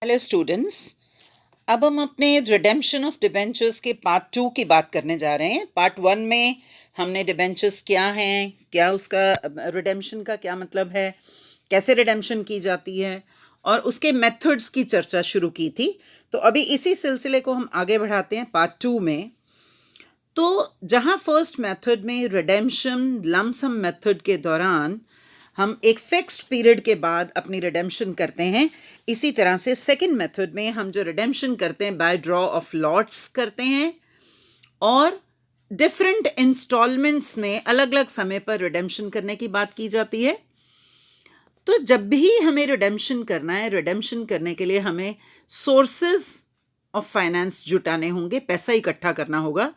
Hello students. अब हम अपने रिडेम्पशन ऑफ डिबेंचर्स के पार्ट 2 की बात करने जा रहे हैं। पार्ट 1 में हमने डिबेंचर्स क्या हैं, क्या उसका रिडेम्पशन का क्या मतलब है, कैसे रिडेम्पशन की जाती है और उसके मेथड्स की चर्चा शुरू की थी। तो अभी इसी सिलसिले को हम आगे बढ़ाते हैं पार्ट 2 में। तो जहाँ फर्स्ट मेथड में रिडेम्पशन लमसम मेथड के दौरान हम एक फिक्स्ड पीरियड के बाद अपनी रिडेम्पशन करते हैं, इसी तरह से सेकंड मेथड में हम जो रिडेम्पशन करते हैं बाय ड्रॉ ऑफ लॉट्स करते हैं और डिफरेंट इंस्टॉलमेंट्स में अलग अलग समय पर रिडेम्पशन करने की बात की जाती है। तो जब भी हमें रिडेम्पशन करना है, रिडेम्पशन करने के लिए हमें सोर्सेज ऑफ फाइनेंस जुटाने होंगे, पैसा इकट्ठा करना होगा।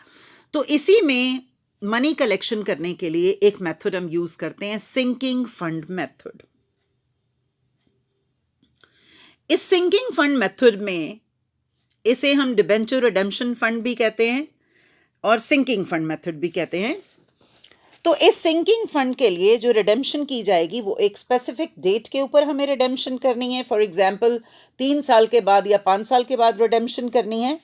तो इसी में मनी कलेक्शन करने के लिए एक मेथड हम यूज करते हैं, सिंकिंग फंड मेथड। इस सिंकिंग फंड मेथड में इसे हम डिबेंचर रिडेम्पशन फंड भी कहते हैं और सिंकिंग फंड मेथड भी कहते हैं। तो इस सिंकिंग फंड के लिए जो रिडेम्पशन की जाएगी वो एक स्पेसिफिक डेट के ऊपर हमें रिडेम्पशन करनी है। फॉर एग्जांपल 3 साल के बाद या 5 साल के बाद रिडेम्पशन करनी है।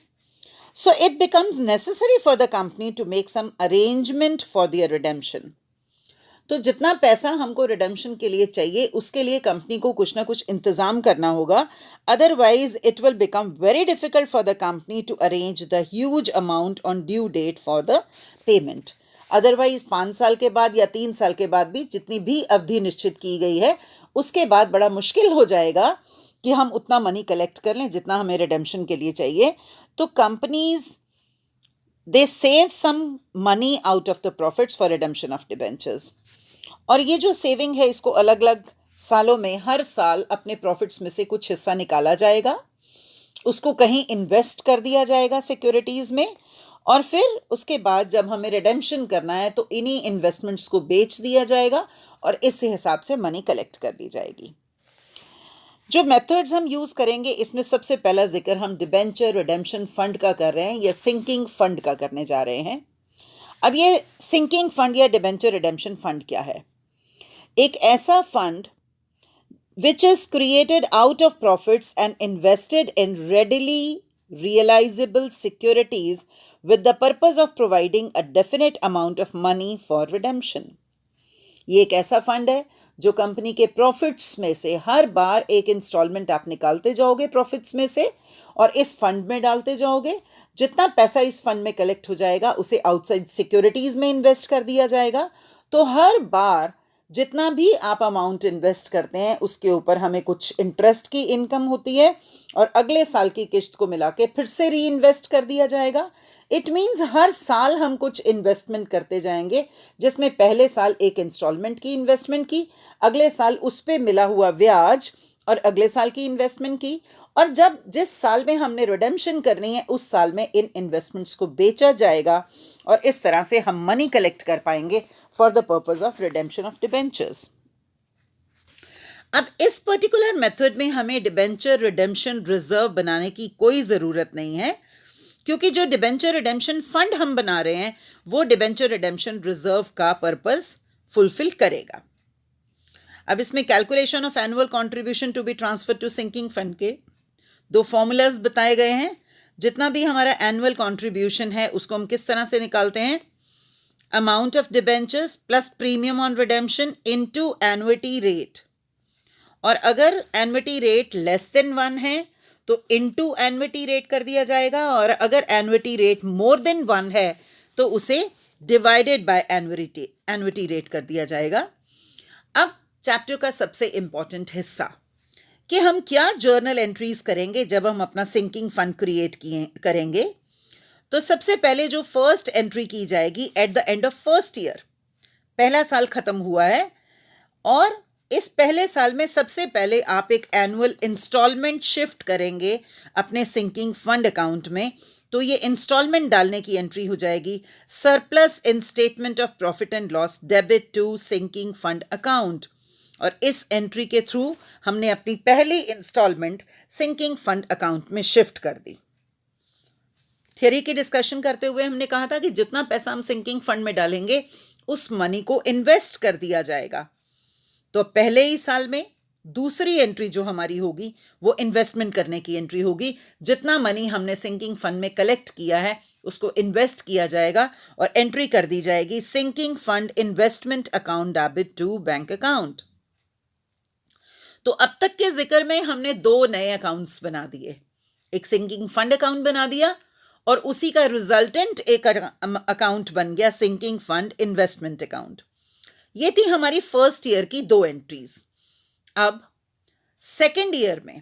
So it becomes necessary for the company to make some arrangement for their redemption. तो जितना पैसा हमको रिडेम्पशन के लिए चाहिए उसके लिए कंपनी को कुछ ना कुछ इंतजाम करना होगा, otherwise it will become very difficult for the company to arrange the huge amount on due date for the payment. Otherwise 5 साल के बाद या 3 साल के बाद भी जितनी भी अवधि निश्चित की गई है उसके बाद बड़ा मुश्किल हो जाएगा कि हम उतना मनी कलेक्ट कर लें जितना हमें रिडेम्पशन के लिए चाहिए। तो companies they save some money out of the profits for redemption of debentures. और ये जो सेविंग है इसको अलग अलग सालों में हर साल अपने प्रॉफिट्स में से कुछ हिस्सा निकाला जाएगा, उसको कहीं इन्वेस्ट कर दिया जाएगा सिक्योरिटीज में, और फिर उसके बाद जब हमें रिडेम्पशन करना है तो इन्हीं इन्वेस्टमेंट्स को बेच दिया जाएगा और इस हिसाब से मनी कलेक्ट कर दी जाएगी। जो मेथड्स हम यूज करेंगे इसमें सबसे पहला जिक्र हम डिबेंचर रिडेम्पशन फंड का कर रहे हैं या सिंकिंग फंड का करने जा रहे हैं। अब ये सिंकिंग फंड या डिबेंचर रिडेम्पशन फंड क्या है? एक ऐसा fund which is created out of profits and invested in readily realizable securities with the purpose of providing a definite amount of money for redemption. ये एक ऐसा फंड है जो कंपनी के प्रॉफिट्स में से हर बार एक इंस्टॉलमेंट आप निकालते जाओगे प्रॉफिट्स में से और इस फंड में डालते जाओगे। जितना पैसा इस फंड में कलेक्ट हो जाएगा उसे आउटसाइड सिक्योरिटीज में इन्वेस्ट कर दिया जाएगा। तो हर बार जितना भी आप अमाउंट इन्वेस्ट करते हैं उसके ऊपर हमें कुछ इंटरेस्ट की इनकम होती है और अगले साल की किस्त को मिला के फिर से री इन्वेस्ट कर दिया जाएगा। इट मीन्स हर साल हम कुछ इन्वेस्टमेंट करते जाएंगे, जिसमें पहले साल एक इंस्टॉलमेंट की इन्वेस्टमेंट की, अगले साल उस पे मिला हुआ ब्याज और अगले साल की इन्वेस्टमेंट की, और जब जिस साल में हमने रिडेम्पशन करनी है उस साल में इन इन्वेस्टमेंट्स को बेचा जाएगा और इस तरह से हम मनी कलेक्ट कर पाएंगे for the purpose of redemption of debentures. अब इस पर्टिकुलर मेथड में हमें डिबेंचर रिडेम्पशन रिजर्व बनाने की कोई ज़रूरत नहीं है, क्योंकि जो डिबेंचर रिडेम्पशन फंड हम बना रहे हैं वो डिबेंचर रिडेम्पशन रिजर्व का पर्पस फुलफिल करेगा। अब इसमें calculation of annual contribution to be transfer to sinking fund के 2 फॉर्मूलाज बताए गए हैं। जितना भी हमारा एनुअल कंट्रीब्यूशन है उसको हम किस तरह से निकालते हैं? Amount of debentures plus premium on redemption into annuity rate, और अगर एनुइटी रेट लेस देन 1 है तो इनटू एनुइटी रेट कर दिया जाएगा, और अगर एनुइटी रेट मोर देन 1 है तो उसे डिवाइडेड बाय एनुइटी रेट कर दिया जाएगा। अब चैप्टर का सबसे इंपॉर्टेंट हिस्सा कि हम क्या जर्नल एंट्रीज करेंगे जब हम अपना सिंकिंग फंड क्रिएट करेंगे। तो सबसे पहले जो फर्स्ट एंट्री की जाएगी eight the end of first year, पहला साल खत्म हुआ है और इस पहले साल में सबसे पहले आप एक एनुअल इंस्टॉलमेंट शिफ्ट करेंगे अपने सिंकिंग फंड अकाउंट में। तो ये इंस्टॉलमेंट डालने की एंट्री हो जाएगी surplus in statement of profit and loss debit to sinking fund account, और इस एंट्री के थ्रू हमने अपनी पहली इंस्टॉलमेंट सिंकिंग फंड अकाउंट में शिफ्ट कर दी। थ्योरी की डिस्कशन करते हुए हमने कहा था कि जितना पैसा हम सिंकिंग फंड में डालेंगे उस मनी को इन्वेस्ट कर दिया जाएगा। तो पहले ही साल में दूसरी एंट्री जो हमारी होगी वो इन्वेस्टमेंट करने की एंट्री होगी। जितना मनी हमने सिंकिंग फंड में कलेक्ट किया है उसको इन्वेस्ट किया जाएगा और एंट्री कर दी जाएगी sinking fund investment account debit to bank account. तो अब तक के जिक्र में हमने दो नए अकाउंट्स बना दिए, एक सिंकिंग फंड अकाउंट बना दिया और उसी का रिजल्टेंट एक अकाउंट बन गया सिंकिंग फंड इन्वेस्टमेंट अकाउंट। ये थी हमारी फर्स्ट ईयर की दो एंट्रीज। अब सेकेंड ईयर में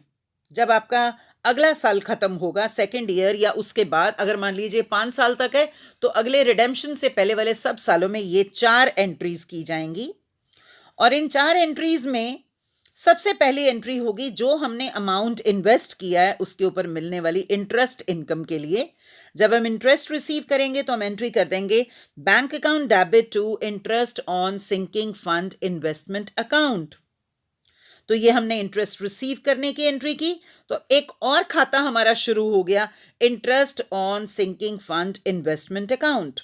जब आपका अगला साल खत्म होगा, सेकेंड ईयर या उसके बाद, अगर मान लीजिए 5 साल तक है तो अगले रिडेम्पशन से पहले वाले सब सालों में ये 4 एंट्रीज की जाएंगी। और इन 4 एंट्रीज में सबसे पहली एंट्री होगी जो हमने अमाउंट इन्वेस्ट किया है उसके ऊपर मिलने वाली इंटरेस्ट इनकम के लिए। जब हम इंटरेस्ट रिसीव करेंगे तो हम एंट्री कर देंगे bank account debit to interest on sinking fund investment account. तो ये हमने इंटरेस्ट रिसीव करने की एंट्री की, तो एक और खाता हमारा शुरू हो गया, interest on sinking fund investment account.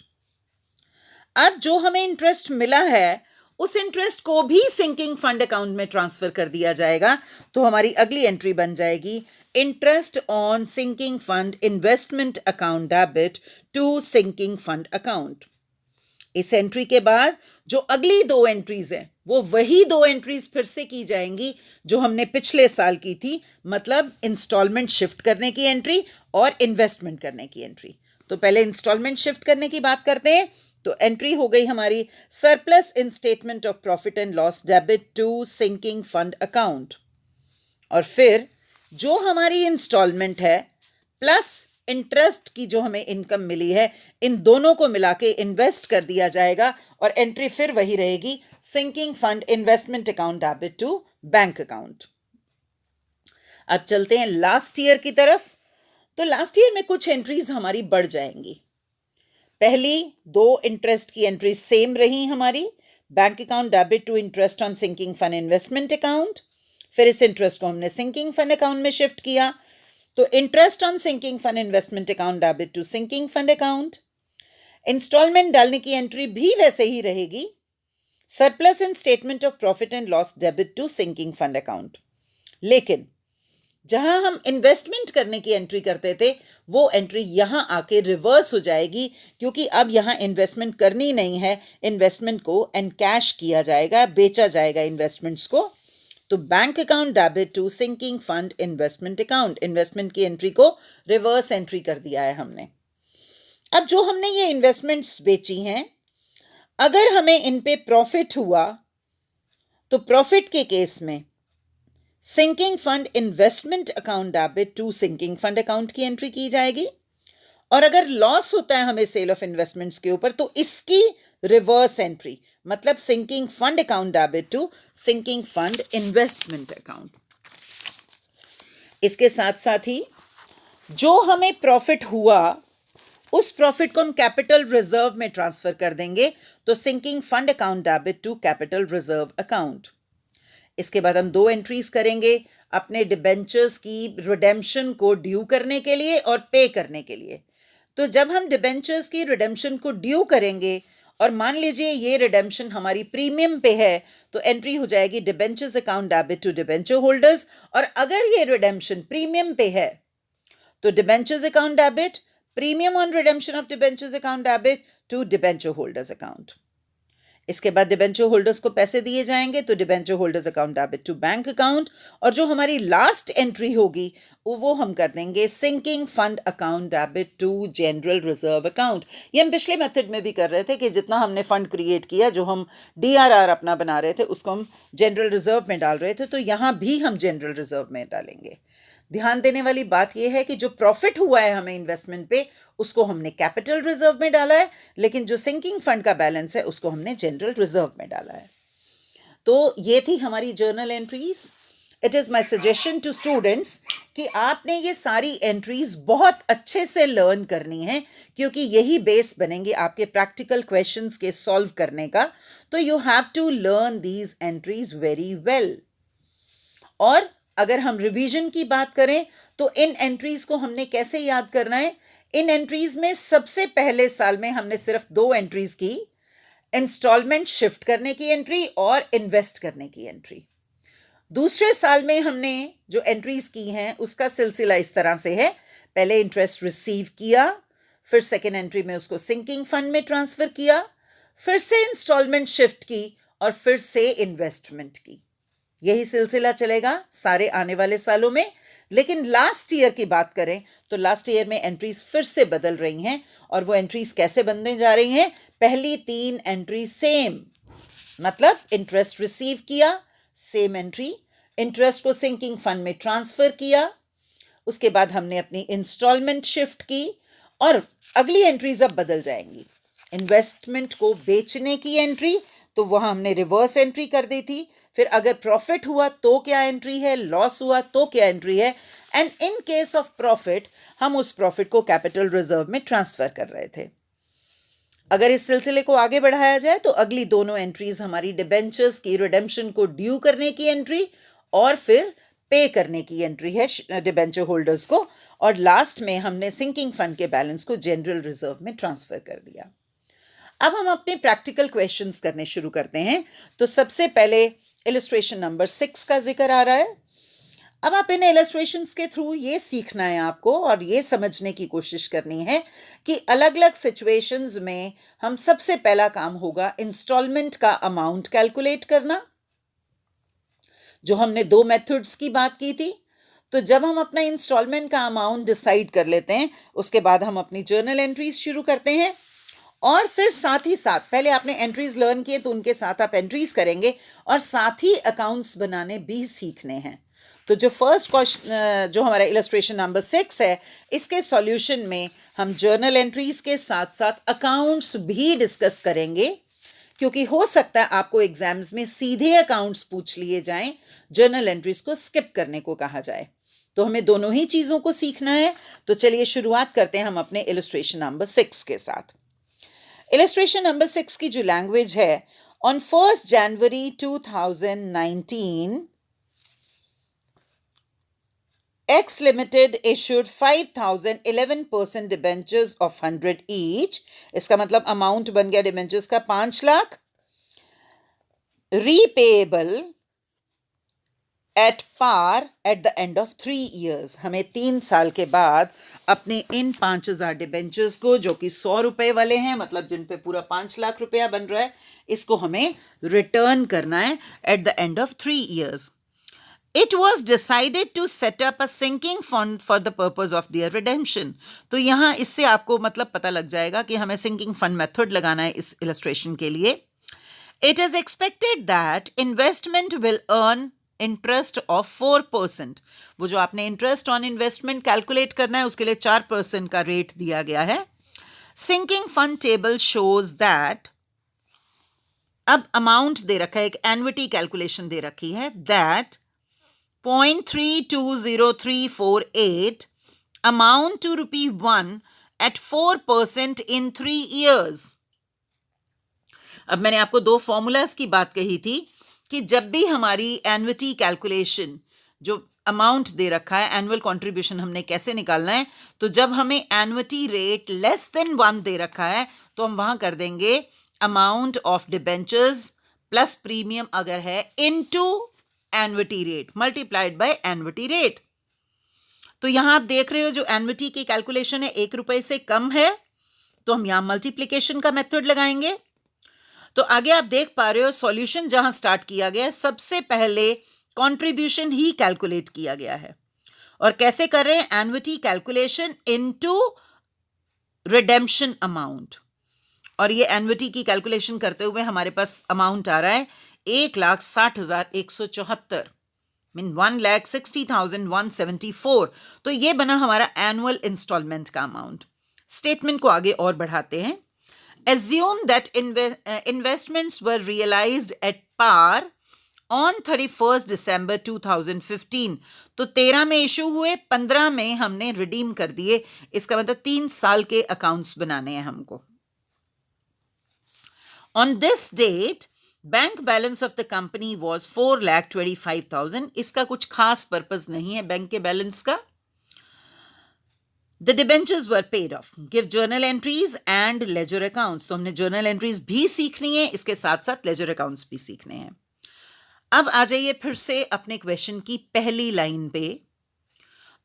अब जो हमें इंटरेस्ट मिला है उस इंटरेस्ट को भी सिंकिंग फंड अकाउंट में ट्रांसफर कर दिया जाएगा। तो हमारी अगली एंट्री बन जाएगी interest on sinking fund investment account debit to sinking fund account. इस एंट्री के बाद जो अगली दो एंट्रीज हैं वो वही दो एंट्रीज फिर से की जाएंगी जो हमने पिछले साल की थी, मतलब इंस्टॉलमेंट शिफ्ट करने की एंट्री और इन्वेस्टमेंट करने की एंट्री। तो पहले इंस्टॉलमेंट शिफ्ट करने की बात करते हैं। तो एंट्री हो गई हमारी surplus in statement of profit and loss debit to sinking fund account. और फिर जो हमारी इंस्टॉलमेंट है प्लस इंटरेस्ट की जो हमें इनकम मिली है, इन दोनों को मिला के इन्वेस्ट कर दिया जाएगा और एंट्री फिर वही रहेगी sinking fund investment account debit to bank account. अब चलते हैं लास्ट ईयर की तरफ। तो लास्ट ईयर में कुछ एंट्रीज हमारी बढ़ जाएंगी। पहली दो इंटरेस्ट की एंट्री सेम रही हमारी, bank account debit to interest on sinking fund investment account. फिर इस इंटरेस्ट को हमने सिंकिंग फंड अकाउंट में शिफ्ट किया, तो interest on sinking fund investment account debit to sinking fund account. Instalment डालने की एंट्री भी वैसे ही रहेगी, surplus in statement of profit and loss debit to sinking fund account. लेकिन जहां हम इन्वेस्टमेंट करने की एंट्री करते थे वो एंट्री यहां आके रिवर्स हो जाएगी, क्योंकि अब यहां इन्वेस्टमेंट करनी नहीं है, इन्वेस्टमेंट को एनकैश किया जाएगा, बेचा जाएगा इन्वेस्टमेंट्स को। तो bank account debit to sinking fund investment account, investment की एंट्री को रिवर्स एंट्री कर दिया है हमने। अब जो हमने ये इन्वेस्टमेंट्स बेची हैं, अगर हमें इन पे प्रॉफिट हुआ तो प्रॉफिट के केस में sinking fund investment account debit to sinking fund account की एंट्री की जाएगी। और अगर लॉस होता है हमें सेल ऑफ इन्वेस्टमेंट्स के ऊपर तो इसकी रिवर्स एंट्री, मतलब sinking fund account debit to sinking fund investment account. इसके साथ साथ ही जो हमें प्रॉफिट हुआ उस प्रॉफिट को हम कैपिटल रिजर्व में ट्रांसफर कर देंगे, तो sinking fund account debit to capital reserve account. इसके बाद हम दो एंट्रीज करेंगे अपने डिबेंचर्स की रिडेम्पशन को ड्यू करने के लिए और पे करने के लिए। तो जब हम डिबेंचर्स की रिडेम्पशन को ड्यू करेंगे और मान लीजिए ये रिडेम्पशन हमारी प्रीमियम पे है, तो एंट्री हो जाएगी debentures account debit to debenture holders. और अगर ये रिडेम्पशन प्रीमियम पे है तो debentures account debit premium on redemption of debentures account debit to debenture holders account. इसके बाद डिबेंचर होल्डर्स को पैसे दिए जाएंगे, तो debenture holders account debit to bank account. और जो हमारी लास्ट एंट्री होगी वो हम कर देंगे sinking fund account debit to general reserve account. ये हम पिछले मेथड में भी कर रहे थे कि जितना हमने फंड क्रिएट किया, जो हम DRR अपना बना रहे थे उसको हम जनरल रिजर्व में डाल रहे थे, तो यहाँ भी हम जनरल रिजर्व में डालेंगे। ध्यान देने वाली बात यह है कि जो प्रॉफिट हुआ है हमें इन्वेस्टमेंट पे उसको हमने कैपिटल रिजर्व में डाला है, लेकिन जो सिंकिंग फंड का बैलेंस है उसको हमने जनरल रिजर्व में डाला है। तो ये थी हमारी journal entries. It is my suggestion to students कि आपने ये सारी एंट्रीज बहुत अच्छे से लर्न करनी है, क्योंकि यही बेस बनेंगे आपके प्रैक्टिकल क्वेश्चंस के सॉल्व करने का। तो you have to learn these entries very well. और अगर हम रिवीजन की बात करें तो इन एंट्रीज को हमने कैसे याद करना है। इन एंट्रीज में सबसे पहले साल में हमने सिर्फ दो एंट्रीज की, इंस्टॉलमेंट शिफ्ट करने की एंट्री और इन्वेस्ट करने की एंट्री। दूसरे साल में हमने जो एंट्रीज की हैं उसका सिलसिला इस तरह से है, पहले इंटरेस्ट रिसीव किया, फिर सेकेंड एंट्री में उसको सिंकिंग फंड में ट्रांसफर किया, फिर से इंस्टॉलमेंट शिफ्ट की और फिर से इन्वेस्टमेंट की। यही सिलसिला चलेगा सारे आने वाले सालों में। लेकिन लास्ट ईयर की बात करें तो लास्ट ईयर में एंट्रीज फिर से बदल रही हैं, और वो एंट्रीज कैसे बनने जा रही हैं? पहली 3 एंट्री सेम, मतलब इंटरेस्ट रिसीव किया, सेम एंट्री, इंटरेस्ट को सिंकिंग फंड में ट्रांसफर किया, उसके बाद हमने अपनी इंस्टॉलमेंट शिफ्ट की, और अगली एंट्रीज अब बदल जाएंगी। इन्वेस्टमेंट को बेचने की एंट्री, तो वहां हमने रिवर्स एंट्री कर दी थी। फिर अगर प्रॉफिट हुआ तो क्या एंट्री है, लॉस हुआ तो क्या एंट्री है, and in case of profit हम उस प्रॉफिट को कैपिटल रिजर्व में ट्रांसफर कर रहे थे। अगर इस सिलसिले को आगे बढ़ाया जाए तो अगली दोनों एंट्रीज हमारी डिबेंचर्स की रिडेम्पशन को ड्यू करने की एंट्री और फिर पे करने की एंट्री है डिबेंचर होल्डर्स को, और लास्ट में हमने सिंकिंग फंड के बैलेंस को जनरल रिजर्व में ट्रांसफर कर दिया। अब हम अपने प्रैक्टिकल क्वेश्चंस करने शुरू करते हैं। तो सबसे पहले इलस्ट्रेशन नंबर 6 का जिक्र आ रहा है। अब आप इन इलस्ट्रेशंस के थ्रू ये सीखना है आपको, और ये समझने की कोशिश करनी है कि अलग अलग सिचुएशंस में हम सबसे पहला काम होगा इंस्टॉलमेंट का अमाउंट कैलकुलेट करना, जो हमने 2 मेथड्स की बात की थी। तो जब हम अपना इंस्टॉलमेंट का अमाउंट डिसाइड कर लेते हैं, उसके बाद हम अपनी जर्नल एंट्रीज शुरू करते हैं, और फिर साथ ही साथ पहले आपने एंट्रीज लर्न किए तो उनके साथ आप एंट्रीज करेंगे, और साथ ही अकाउंट्स बनाने भी सीखने हैं। तो जो फर्स्ट क्वेश्चन, जो हमारा इलस्ट्रेशन नंबर 6 है, इसके सॉल्यूशन में हम जर्नल एंट्रीज के साथ साथ अकाउंट्स भी डिस्कस करेंगे, क्योंकि हो सकता है आपको एग्जाम्स में सीधे अकाउंट्स पूछ लिए जाएं, जर्नल एंट्रीज को स्किप करने को कहा जाए। तो हमें दोनों ही चीज़ों को सीखना है। तो चलिए शुरुआत करते हैं हम अपने इलस्ट्रेशन नंबर 6 के साथ। इलस्ट्रेशन नंबर 6 की जो लैंग्वेज है, on 1 January 2019 X Limited issued 5,011% debentures of 100 each। इसका मतलब अमाउंट बन गया डिबेंचर्स का 5 lakh, repayable at par at the end of 3 years। हमें 3 साल के बाद अपने इन 5,000 डिबेंचर्स को, जो कि 100 रुपए वाले हैं, मतलब जिन पे पूरा 5 लाख रुपया बन रहा है, इसको हमें रिटर्न करना है eight the end of 3 years। It was decided to set up a sinking fund for the purpose of their redemption। तो यहाँ इससे आपको मतलब पता लग जाएगा कि हमें sinking fund method लगाना है इस illustration के लिए। It is expected that investment will earn interest of 4%। वो जो आपने interest on investment calculate करना है, उसके लिए 4% का रेट दिया गया है। Sinking fund table shows that, अब अमाउंट दे रखा है, एक एन्युटी कैलकुलेशन दे रखी है, that 0.320348 amount to ₹1 at 4% in 3 years। अब मैंने आपको 2 फॉर्मूलाज की बात कही थी कि जब भी हमारी एन्युटी कैलकुलेशन, जो अमाउंट दे रखा है, एनुअल कंट्रीब्यूशन हमने कैसे निकालना है, तो जब हमें एन्युटी रेट लेस देन 1 दे रखा है तो हम वहां कर देंगे amount of debentures plus premium अगर है into annuity rate multiplied by annuity rate. तो यहां आप देख रहे हो जो एन्युटी की कैलकुलेशन है 1 रुपए से कम है, तो हम यहां मल्टीप्लिकेशन का मेथड लगाएंगे। तो आगे आप देख पा रहे हो सॉल्यूशन जहां स्टार्ट किया गया है, सबसे पहले कंट्रीब्यूशन ही कैलकुलेट किया गया है। और कैसे कर रहे हैं? Annuity calculation into redemption amount. और ये एन्युटी की कैलकुलेशन करते हुए हमारे पास अमाउंट आ रहा है 1,60,174, मीन 1,60,174। तो ये बना हमारा एनुअल इंस्टॉलमेंट का अमाउंट। स्टेटमेंट को आगे और बढ़ाते हैं। Assume that investments were realized at par on 31st December 2015। तो 13 में इशू हुए, 15 में हमने रिडीम कर दिए। इसका मतलब 3 साल के अकाउंट्स बनाने हैं हमको। On this date, bank balance of the company was 4,25,000। इसका कुछ खास पर्पज नहीं है बैंक के बैलेंस का। The debentures were paid of. Give journal entries and ledger accounts. तो हमने जर्नल एंट्रीज भी सीखनी है, इसके साथ साथ लेजर अकाउंट्स भी सीखने हैं। अब आ जाइए फिर से अपने क्वेश्चन की पहली लाइन पे।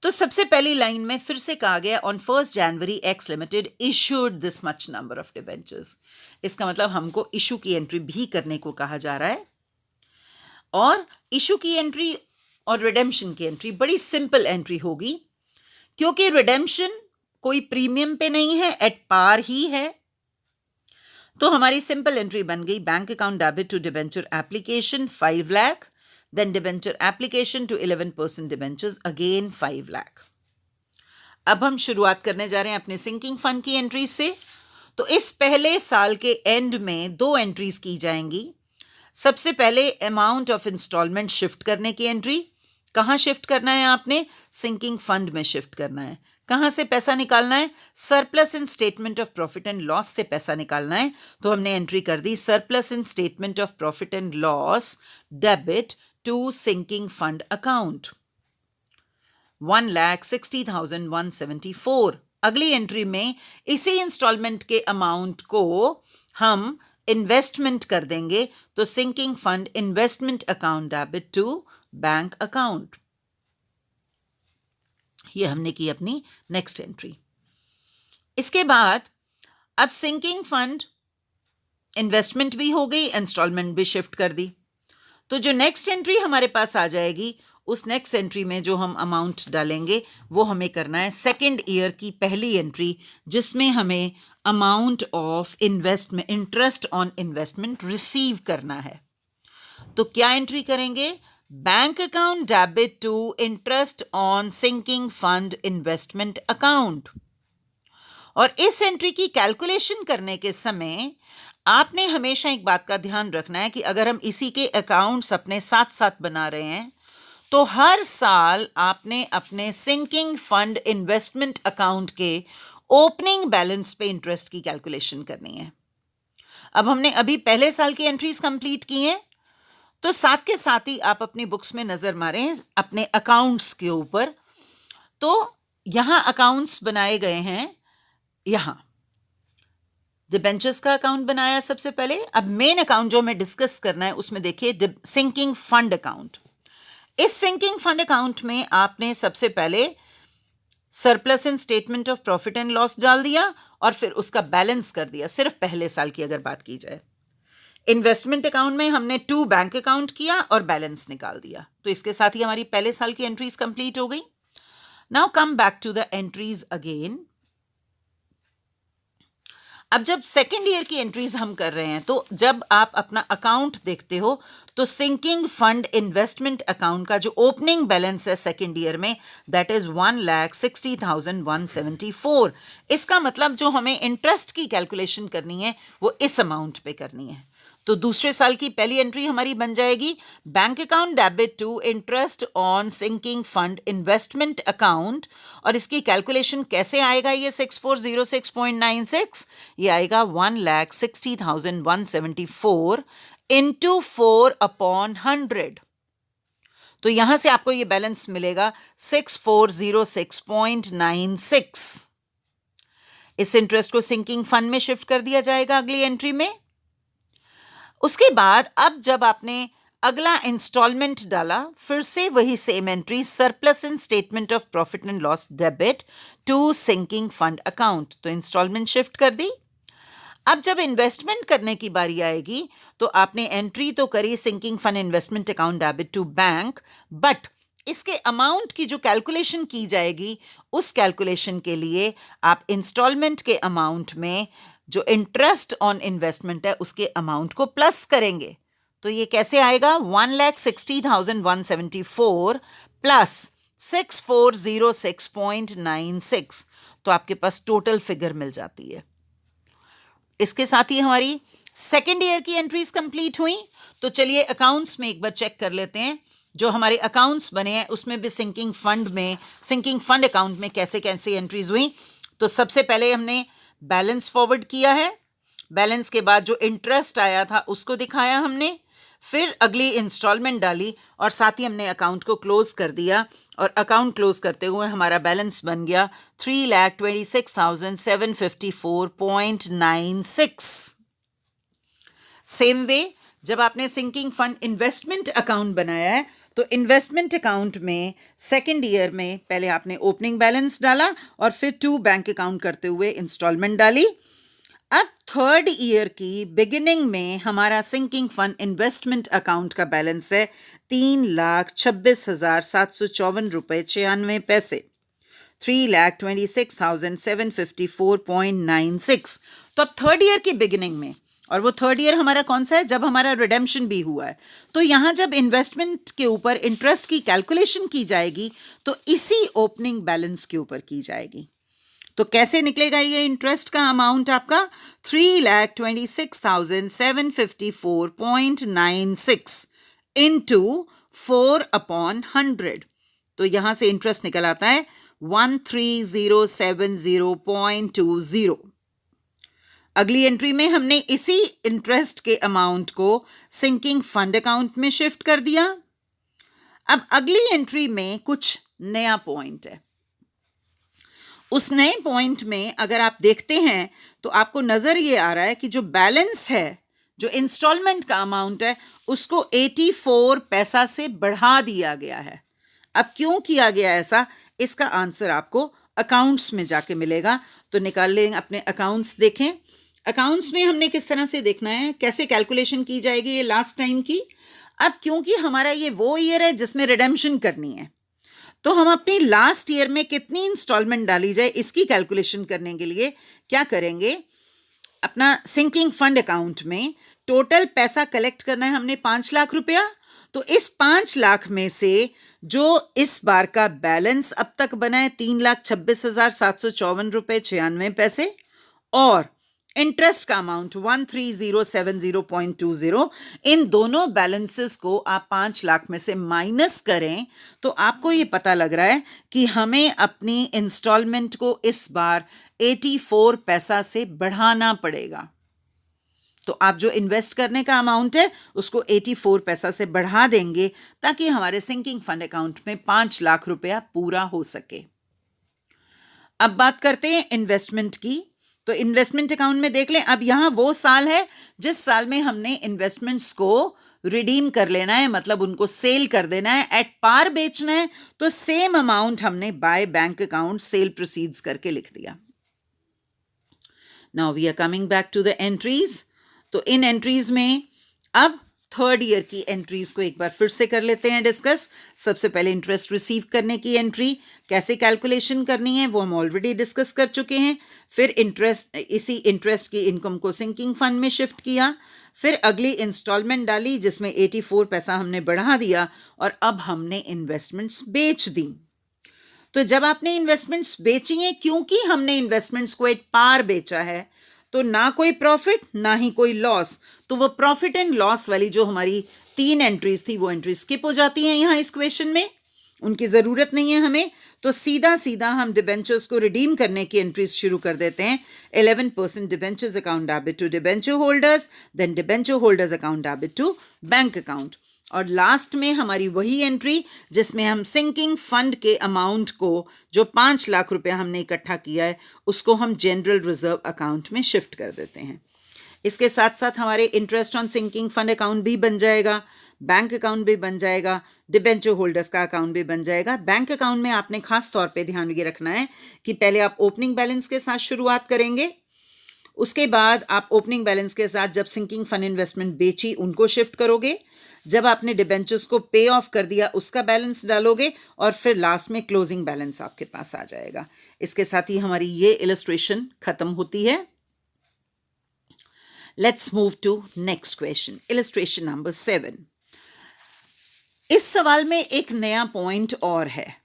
तो सबसे पहली लाइन में फिर से कहा गया on 1 January x limited issued this much number of debentures. इसका मतलब हमको इशू की एंट्री भी करने को कहा जा रहा है। और इशू की एंट्री और रिडेम्पशन की एंट्री बड़ी सिंपल एंट्री होगी, क्योंकि रिडेम्पशन कोई प्रीमियम पे नहीं है, एट पार ही है। तो हमारी सिंपल एंट्री बन गई, bank account debit to debenture application 5 lakh, then debenture application to 11% debentures again 5 lakh. अब हम शुरुआत करने जा रहे हैं अपने सिंकिंग फंड की एंट्री से। तो इस पहले साल के एंड में 2 एंट्रीज की जाएंगी। सबसे पहले अमाउंट ऑफ इंस्टॉलमेंट शिफ्ट करने की एंट्री। कहाँ शिफ्ट करना है आपने? सिंकिंग फंड में शिफ्ट करना है। कहाँ से पैसा निकालना है? Surplus in statement of profit and loss से पैसा निकालना है। तो हमने एंट्री कर दी surplus in statement of profit and loss debit to sinking fund account 1,60,174। अगली एंट्री में इसी इंस्टॉलमेंट के अमाउंट को हम इन्वेस्टमेंट कर देंगे, तो sinking fund investment account debit to bank account. ये हमने की अपनी नेक्स्ट एंट्री। इसके बाद अब सिंकिंग फंड इन्वेस्टमेंट भी हो गई, इंस्टॉलमेंट भी शिफ्ट कर दी। तो जो नेक्स्ट एंट्री हमारे पास आ जाएगी, उस नेक्स्ट एंट्री में जो हम अमाउंट डालेंगे वो हमें करना है सेकेंड ईयर की पहली एंट्री, जिसमें हमें amount of investment, interest on investment receive करना है। तो क्या एंट्री करेंगे? Bank account debit to interest on sinking fund investment account. और इस एंट्री की कैलकुलेशन करने के समय आपने हमेशा एक बात का ध्यान रखना है कि अगर हम इसी के अकाउंट्स अपने साथ साथ बना रहे हैं, तो हर साल आपने अपने सिंकिंग फंड इन्वेस्टमेंट अकाउंट के ओपनिंग बैलेंस पे इंटरेस्ट की कैलकुलेशन करनी है। अब हमने अभी पहले साल की एंट्रीज कंप्लीट की हैं, तो साथ के साथ ही आप अपनी बुक्स में नजर मारें अपने अकाउंट्स के ऊपर। तो यहां अकाउंट्स बनाए गए हैं। यहां डिबेंचर्स का अकाउंट बनाया सबसे पहले। अब मेन अकाउंट जो हमें डिस्कस करना है उसमें देखिए सिंकिंग फंड अकाउंट। इस सिंकिंग फंड अकाउंट में आपने सबसे पहले surplus in statement of profit and loss डाल दिया और फिर उसका बैलेंस कर दिया, सिर्फ पहले साल की अगर बात की जाए। इन्वेस्टमेंट अकाउंट में हमने 2 बैंक अकाउंट किया और बैलेंस निकाल दिया। तो इसके साथ ही हमारी पहले साल की एंट्रीज कंप्लीट हो गई। Now come back to the entries again. अब जब सेकेंड ईयर की एंट्रीज हम कर रहे हैं, तो जब आप अपना अकाउंट देखते हो तो सिंकिंग फंड इन्वेस्टमेंट अकाउंट का जो ओपनिंग बैलेंस है सेकेंड ईयर में, दैट इज 1,60,174। इसका मतलब जो हमें इंटरेस्ट की कैलकुलेशन करनी है वो इस अमाउंट पे करनी है। तो दूसरे साल की पहली एंट्री हमारी बन जाएगी bank account debit to interest on sinking fund investment account. और इसकी कैलकुलेशन कैसे आएगा? ये 6406.96 ये आएगा 1,60,174 इंटू 4/100। तो यहां से आपको ये बैलेंस मिलेगा 6406.96। इस इंटरेस्ट को सिंकिंग फंड में शिफ्ट कर दिया जाएगा अगली एंट्री में। उसके बाद अब जब आपने अगला इंस्टॉलमेंट डाला, फिर से वही same entry surplus in statement of profit and loss debit to sinking fund account. तो इंस्टॉलमेंट शिफ्ट कर दी। अब जब इन्वेस्टमेंट करने की बारी आएगी तो आपने एंट्री तो करी sinking fund investment account debit to bank, but इसके अमाउंट की जो कैलकुलेशन की जाएगी उस कैलकुलेशन के लिए आप इंस्टॉलमेंट के अमाउंट में जो इंटरेस्ट ऑन इन्वेस्टमेंट है उसके अमाउंट को प्लस करेंगे। तो ये कैसे आएगा? 1,60,174 प्लस 6406.96। तो आपके पास टोटल फिगर मिल जाती है। इसके साथ ही हमारी सेकेंड ईयर की एंट्रीज कंप्लीट हुई। तो चलिए अकाउंट्स में एक बार चेक कर लेते हैं। जो हमारे अकाउंट्स बने हैं उसमें भी सिंकिंग फंड अकाउंट में कैसे कैसे एंट्रीज हुई। तो सबसे पहले हमने बैलेंस फॉरवर्ड किया है। बैलेंस के बाद जो इंटरेस्ट आया था उसको दिखाया हमने, फिर अगली इंस्टॉलमेंट डाली और साथ ही हमने अकाउंट को क्लोज कर दिया। और अकाउंट क्लोज करते हुए हमारा बैलेंस बन गया 3,26,754.96। सेम वे जब आपने सिंकिंग फंड इन्वेस्टमेंट अकाउंट बनाया है तो इन्वेस्टमेंट अकाउंट में सेकेंड ईयर में पहले आपने ओपनिंग बैलेंस डाला और फिर 2 बैंक अकाउंट करते हुए इंस्टॉलमेंट डाली। अब थर्ड ईयर की बिगिनिंग में हमारा सिंकिंग फंड इन्वेस्टमेंट अकाउंट का बैलेंस है 3,26,754.96 रुपये, 3,26,754.96। तो अब थर्ड ईयर की बिगिनिंग में, और वो थर्ड ईयर हमारा कौन सा है, जब हमारा रिडेम्पशन भी हुआ है, तो यहाँ जब इन्वेस्टमेंट के ऊपर इंटरेस्ट की कैलकुलेशन की जाएगी तो इसी ओपनिंग बैलेंस के ऊपर की जाएगी। तो कैसे निकलेगा ये इंटरेस्ट का अमाउंट आपका 3,26,754.96 इंटू 4/100। तो यहां से इंटरेस्ट निकल आता है 13070.20। अगली एंट्री में हमने इसी इंटरेस्ट के अमाउंट को सिंकिंग फंड अकाउंट में शिफ्ट कर दिया। अब अगली एंट्री में कुछ नया पॉइंट है। उस नए पॉइंट में अगर आप देखते हैं तो आपको नजर ये आ रहा है कि जो बैलेंस है, जो इंस्टॉलमेंट का अमाउंट है, उसको 84 पैसा से बढ़ा दिया गया है। अब क्यों किया गया ऐसा, इसका आंसर आपको अकाउंट्स में जाके मिलेगा। तो निकाल लें अपने अकाउंट्स, देखें अकाउंट्स में हमने किस तरह से देखना है, कैसे कैलकुलेशन की जाएगी ये लास्ट टाइम की। अब क्योंकि हमारा ये वो ईयर है जिसमें रिडेम्पशन करनी है, तो हम अपनी लास्ट ईयर में कितनी इंस्टॉलमेंट डाली जाए इसकी कैलकुलेशन करने के लिए क्या करेंगे, अपना सिंकिंग फंड अकाउंट में टोटल पैसा कलेक्ट करना है हमने 5 लाख रुपया। तो इस 5 लाख में से जो इस बार का बैलेंस अब तक बना है 3,26,754.96 रुपये और इंटरेस्ट का अमाउंट 13070.20, इन दोनों बैलेंसेस को आप 5 लाख में से माइनस करें तो आपको ये पता लग रहा है कि हमें अपनी इंस्टॉलमेंट को इस बार 84 पैसा से बढ़ाना पड़ेगा। तो आप जो इन्वेस्ट करने का अमाउंट है उसको 84 पैसा से बढ़ा देंगे ताकि हमारे सिंकिंग फंड अकाउंट में 5 लाख रुपया पूरा हो सके। अब बात करते हैं इन्वेस्टमेंट की। तो इन्वेस्टमेंट अकाउंट में देख लें, अब यहां वो साल है जिस साल में हमने इन्वेस्टमेंट्स को रिडीम कर लेना है, मतलब उनको सेल कर देना है, एट पार बेचना है। तो सेम अमाउंट हमने by bank account sale proceeds करके लिख दिया। Now we are coming back to the entries. तो इन एंट्रीज में अब थर्ड ईयर की एंट्रीज को एक बार फिर से कर लेते हैं डिस्कस। सबसे पहले इंटरेस्ट रिसीव करने की एंट्री कैसे कैलकुलेशन करनी है वो हम ऑलरेडी डिस्कस कर चुके हैं। फिर इसी इंटरेस्ट की इनकम को सिंकिंग फंड में शिफ्ट किया। फिर अगली इंस्टॉलमेंट डाली जिसमें 84 पैसा हमने बढ़ा दिया और अब हमने इन्वेस्टमेंट्स बेच दी। तो जब आपने इन्वेस्टमेंट्स बेची हैं, क्योंकि हमने इन्वेस्टमेंट्स को एट पार बेचा है तो ना कोई प्रॉफिट ना ही कोई लॉस, तो वो प्रॉफिट एंड लॉस वाली जो हमारी 3 एंट्रीज थी वो एंट्री स्किप हो जाती हैं यहाँ इस क्वेश्चन में, उनकी ज़रूरत नहीं है हमें। तो सीधा सीधा हम डिबेंचर्स को रिडीम करने की एंट्रीज शुरू कर देते हैं। 11% debentures account debit to debenture holders, then debenture holders account debit to bank account, और लास्ट में हमारी वही एंट्री जिसमें हम सिंकिंग फंड के अमाउंट को जो 5 लाख रुपया हमने इकट्ठा किया है उसको हम जनरल रिजर्व अकाउंट में शिफ्ट कर देते हैं। इसके साथ साथ हमारे interest on sinking fund account भी बन जाएगा, बैंक अकाउंट भी बन जाएगा, डिबेंचर होल्डर्स का अकाउंट भी बन जाएगा। बैंक अकाउंट में आपने खास तौर पे ध्यान ये रखना है कि पहले आप ओपनिंग बैलेंस के साथ शुरुआत करेंगे, उसके बाद आप ओपनिंग बैलेंस के साथ जब सिंकिंग फंड इन्वेस्टमेंट बेची उनको शिफ्ट करोगे, जब आपने डिबेंचर्स को पे ऑफ कर दिया उसका बैलेंस डालोगे और फिर लास्ट में क्लोजिंग बैलेंस आपके पास आ जाएगा। इसके साथ ही हमारी ये इलस्ट्रेशन खत्म होती है। Let's move to next question, illustration number 7। इस सवाल में एक नया पॉइंट और है।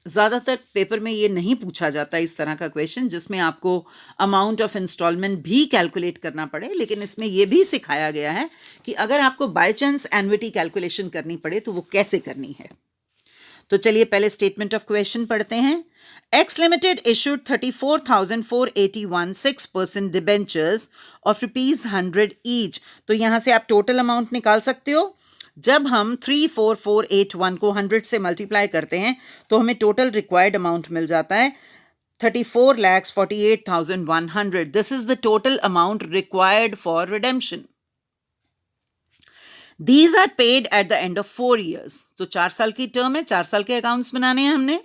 ज़्यादातर पेपर में ये नहीं पूछा जाता इस तरह का क्वेश्चन जिसमें आपको अमाउंट ऑफ इंस्टॉलमेंट भी कैलकुलेट करना पड़े, लेकिन इसमें ये भी सिखाया गया है कि अगर आपको बाय चांस एन्युटी कैलकुलेशन करनी पड़े तो वो कैसे करनी है। तो चलिए पहले स्टेटमेंट ऑफ क्वेश्चन पढ़ते हैं। X Limited issued 34,481 6% debentures of ₹100 each. तो यहाँ से आप टोटल अमाउंट निकाल सकते हो। जब हम 34481 को 100 से मल्टीप्लाई करते हैं तो हमें टोटल रिक्वायर्ड अमाउंट मिल जाता है 34,48,100। This is the total amount required for redemption. These are paid at the end of 4 years. तो 4 साल की टर्म है, 4 साल के अकाउंट्स बनाने हैं हमने.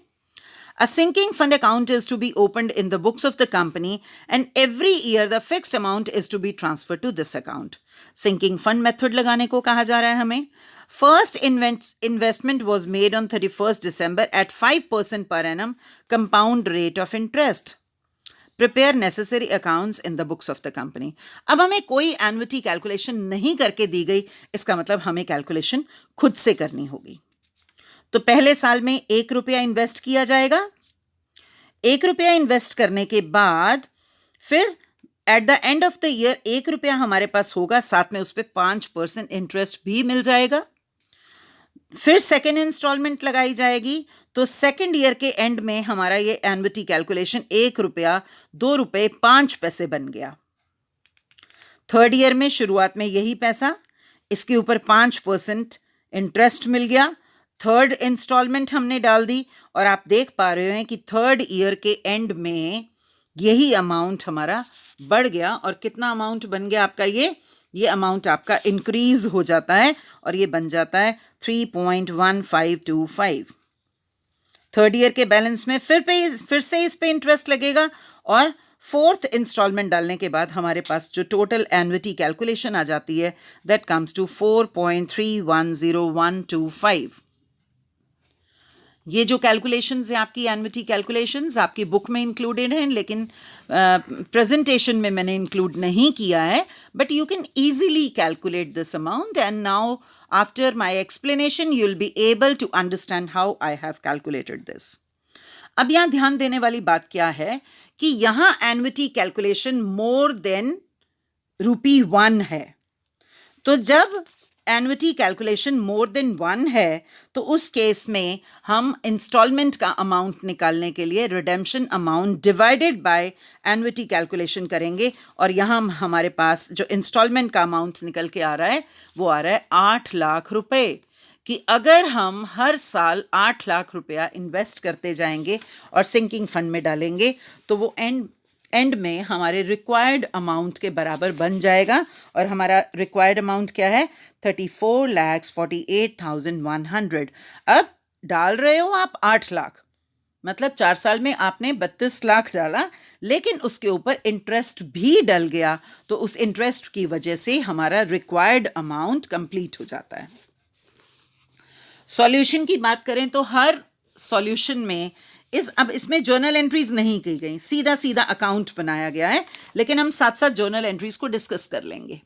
A sinking fund account is to be opened in the books of the company and every year the fixed amount is to be transferred to this account. Sinking fund method लगाने को कहा जा रहा है हमें. First investment was made on 31st December at 5% per annum compound rate of interest. Prepare necessary accounts in the books of the company. अब हमें कोई एन्युटी कैलकुलेशन नहीं करके दी गई, इसका मतलब हमें कैलकुलेशन खुद से करनी होगी. तो पहले साल में 1 रुपया इन्वेस्ट किया जाएगा. 1 रुपया इन्वेस्ट करने के बाद फिर eight the end of the year 1 रुपया हमारे पास होगा, साथ में उस पर 5% इंटरेस्ट भी मिल जाएगा. फिर सेकेंड इंस्टॉलमेंट लगाई जाएगी. तो सेकेंड ईयर के एंड में हमारा ये एन्युटी कैलकुलेशन 1 रुपया 2 रुपये 5 पैसे बन गया. थर्ड ईयर में शुरुआत में यही पैसा, इसके ऊपर 5% इंटरेस्ट मिल गया. थर्ड इंस्टॉलमेंट हमने डाल दी और आप देख पा रहे हैं कि थर्ड ईयर के एंड में यही अमाउंट हमारा बढ़ गया. और कितना अमाउंट बन गया आपका, ये अमाउंट आपका इंक्रीज हो जाता है और ये बन जाता है 3.1525. थर्ड ईयर के बैलेंस में फिर से इस पे इंटरेस्ट लगेगा और फोर्थ इंस्टॉलमेंट डालने के बाद हमारे पास जो टोटल एन्युटी कैलकुलेशन आ जाती है दैट कम्स टू 4.310125. ये जो कैलकुलेशंस हैं आपकी एन्युटी कैलकुलेशंस आपकी बुक में इंक्लूडेड हैं, लेकिन प्रेजेंटेशन में मैंने इंक्लूड नहीं किया है. But you can easily calculate this amount and now after my explanation you will be able to understand how I have calculated this. अब यहाँ ध्यान देने वाली बात क्या है कि यहाँ एन्युटी कैलकुलेशन मोर देन ₹1 है. तो जब एन्युटी कैलकुलेशन मोर देन 1 है तो उस केस में हम इंस्टॉलमेंट का अमाउंट निकालने के लिए redemption amount divided by annuity calculation करेंगे. और यहाँ हमारे पास जो इंस्टॉलमेंट का अमाउंट निकल के आ रहा है वो आ रहा है 8 लाख रुपए. कि अगर हम हर साल 8 लाख रुपया इन्वेस्ट करते जाएंगे और सिंकिंग फंड में डालेंगे तो वो एंड में हमारे रिक्वायर्ड अमाउंट के बराबर बन जाएगा. और हमारा रिक्वायर्ड अमाउंट क्या है, 34,48,100. अब डाल रहे हो आप 8 लाख, मतलब 4 साल में आपने 32 लाख डाला, लेकिन उसके ऊपर इंटरेस्ट भी डल गया. तो उस इंटरेस्ट की वजह से हमारा रिक्वायर्ड अमाउंट कंप्लीट हो जाता है. सॉल्यूशन की बात करें तो हर सॉल्यूशन में अब इसमें जर्नल एंट्रीज नहीं की गई, सीधा सीधा अकाउंट बनाया गया है, लेकिन हम साथ साथ जर्नल एंट्रीज को डिस्कस कर लेंगे.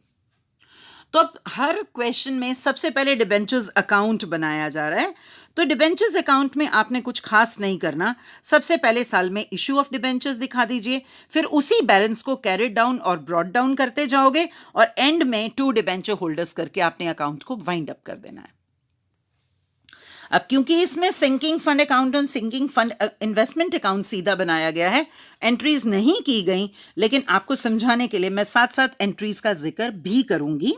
तो अब हर क्वेश्चन में सबसे पहले डिबेंचर्स अकाउंट बनाया जा रहा है. तो डिबेंचर्स अकाउंट में आपने कुछ खास नहीं करना. सबसे पहले साल में इशू ऑफ डिबेंचर्स दिखा दीजिए, फिर उसी बैलेंस को कैरिड डाउन और ब्रॉट डाउन करते जाओगे और एंड में 2 डिबेंचर होल्डर्स करके आपने अकाउंट को वाइंड अप कर देना है. अब क्योंकि इसमें सिंकिंग फंड अकाउंट और सिंकिंग फंड इन्वेस्टमेंट अकाउंट सीधा बनाया गया है, एंट्रीज नहीं की गई, लेकिन आपको समझाने के लिए मैं साथ साथ एंट्रीज का जिक्र भी करूंगी.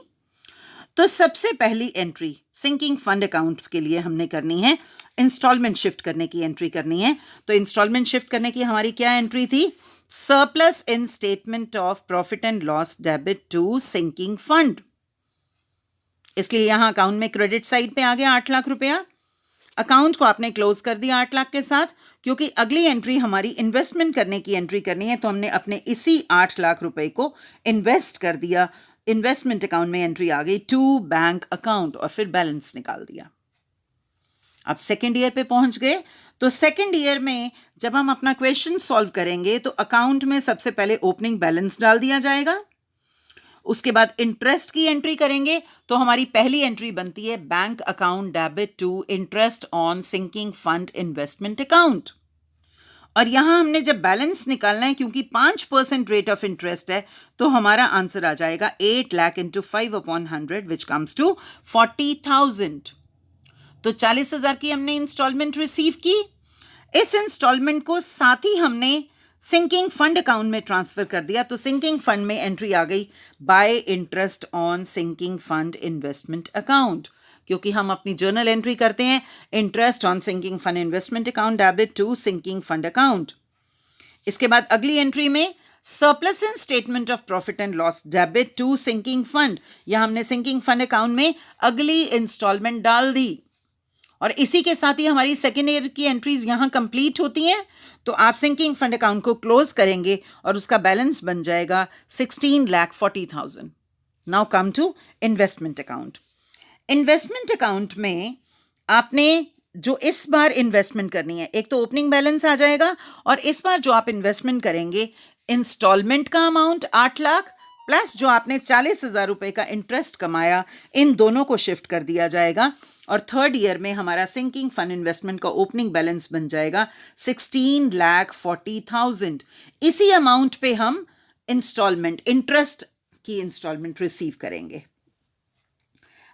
तो सबसे पहली एंट्री सिंकिंग फंड अकाउंट के लिए हमने करनी है, इंस्टॉलमेंट शिफ्ट करने की एंट्री करनी है. तो इंस्टॉलमेंट शिफ्ट करने की हमारी क्या एंट्री थी, surplus in statement of profit and loss debit to sinking fund. इसलिए यहां अकाउंट में क्रेडिट साइड पे आ गया 8 लाख रुपया. अकाउंट को आपने क्लोज कर दिया 8 लाख के साथ, क्योंकि अगली एंट्री हमारी इन्वेस्टमेंट करने की एंट्री करनी है. तो हमने अपने इसी 8 लाख रुपए को इन्वेस्ट कर दिया. इन्वेस्टमेंट अकाउंट में एंट्री आ गई टू बैंक अकाउंट और फिर बैलेंस निकाल दिया. अब सेकेंड ईयर पे पहुंच गए. तो सेकेंड ईयर में जब हम अपना क्वेश्चन सॉल्व करेंगे तो अकाउंट में सबसे पहले ओपनिंग बैलेंस डाल दिया जाएगा. उसके बाद इंटरेस्ट की एंट्री करेंगे तो हमारी पहली एंट्री बनती है bank account debit to interest on sinking fund investment account. और यहां हमने जब बैलेंस निकालना है, क्योंकि 5% रेट ऑफ इंटरेस्ट है, तो हमारा आंसर आ जाएगा 8 lakh into 5/100 which comes to 40,000. तो 40,000 की हमने इंस्टॉलमेंट रिसीव की. इस इंस्टॉलमेंट को साथ ही हमने सिंकिंग फंड अकाउंट में ट्रांसफर कर दिया. तो सिंकिंग फंड में एंट्री आ गई by interest on sinking fund investment account, क्योंकि हम अपनी जर्नल एंट्री करते हैं interest on sinking fund investment account debit to sinking fund account. इसके बाद अगली एंट्री में surplus in statement of profit and loss debit to sinking fund, या हमने सिंकिंग फंड अकाउंट में अगली इंस्टॉलमेंट डाल दी, और इसी के साथ ही हमारी सेकेंड ईयर की एंट्रीज यहां कंप्लीट होती हैं। तो आप सिंकिंग फंड अकाउंट को क्लोज करेंगे और उसका बैलेंस बन जाएगा 16,40,000। Now come to investment account. Investment account में आपने जो इस बार इन्वेस्टमेंट करनी है, एक तो ओपनिंग बैलेंस आ जाएगा, और इस बार जो आप इन्वेस्टमेंट करेंगे इंस्टॉलमेंट का अमाउंट 8 लाख प्लस जो आपने 40,000 रुपए का इंटरेस्ट कमाया, इन दोनों को शिफ्ट कर दिया जाएगा, और थर्ड ईयर में हमारा सिंकिंग फंड इन्वेस्टमेंट का ओपनिंग बैलेंस बन जाएगा 16,40,000। इसी अमाउंट पे हम इंस्टॉलमेंट, इंटरेस्ट की इंस्टॉलमेंट रिसीव करेंगे।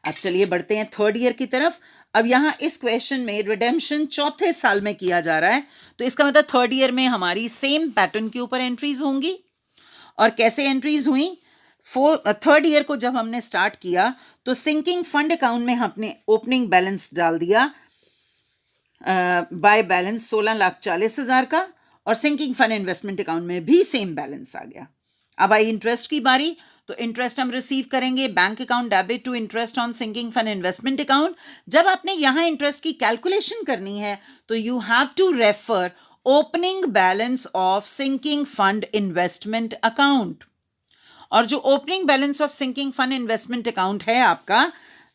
अब चलिए बढ़ते हैं थर्ड ईयर की तरफ। अब यहाँ इस क्वेश्चन में रिडेम्पशन चौथे साल में किया जा रहा है, तो इसका मतलब थर्ड ईयर में हमारी सेम पैटर्न के ऊपर एंट्रीज होंगी। और कैसे एंट्रीज हुई? थर्ड ईयर को जब हमने स्टार्ट किया तो सिंकिंग फंड अकाउंट में हमने ओपनिंग बैलेंस डाल दिया बाय बैलेंस 16,40,000 का, और सिंकिंग फंड इन्वेस्टमेंट अकाउंट में भी सेम बैलेंस आ गया। अब आई इंटरेस्ट की बारी, तो इंटरेस्ट हम रिसीव करेंगे bank account debit to interest on sinking fund investment account. जब आपने यहां इंटरेस्ट की कैलकुलेशन करनी है तो you have to refer opening balance of sinking fund investment account, और जो opening balance of sinking fund investment account है आपका,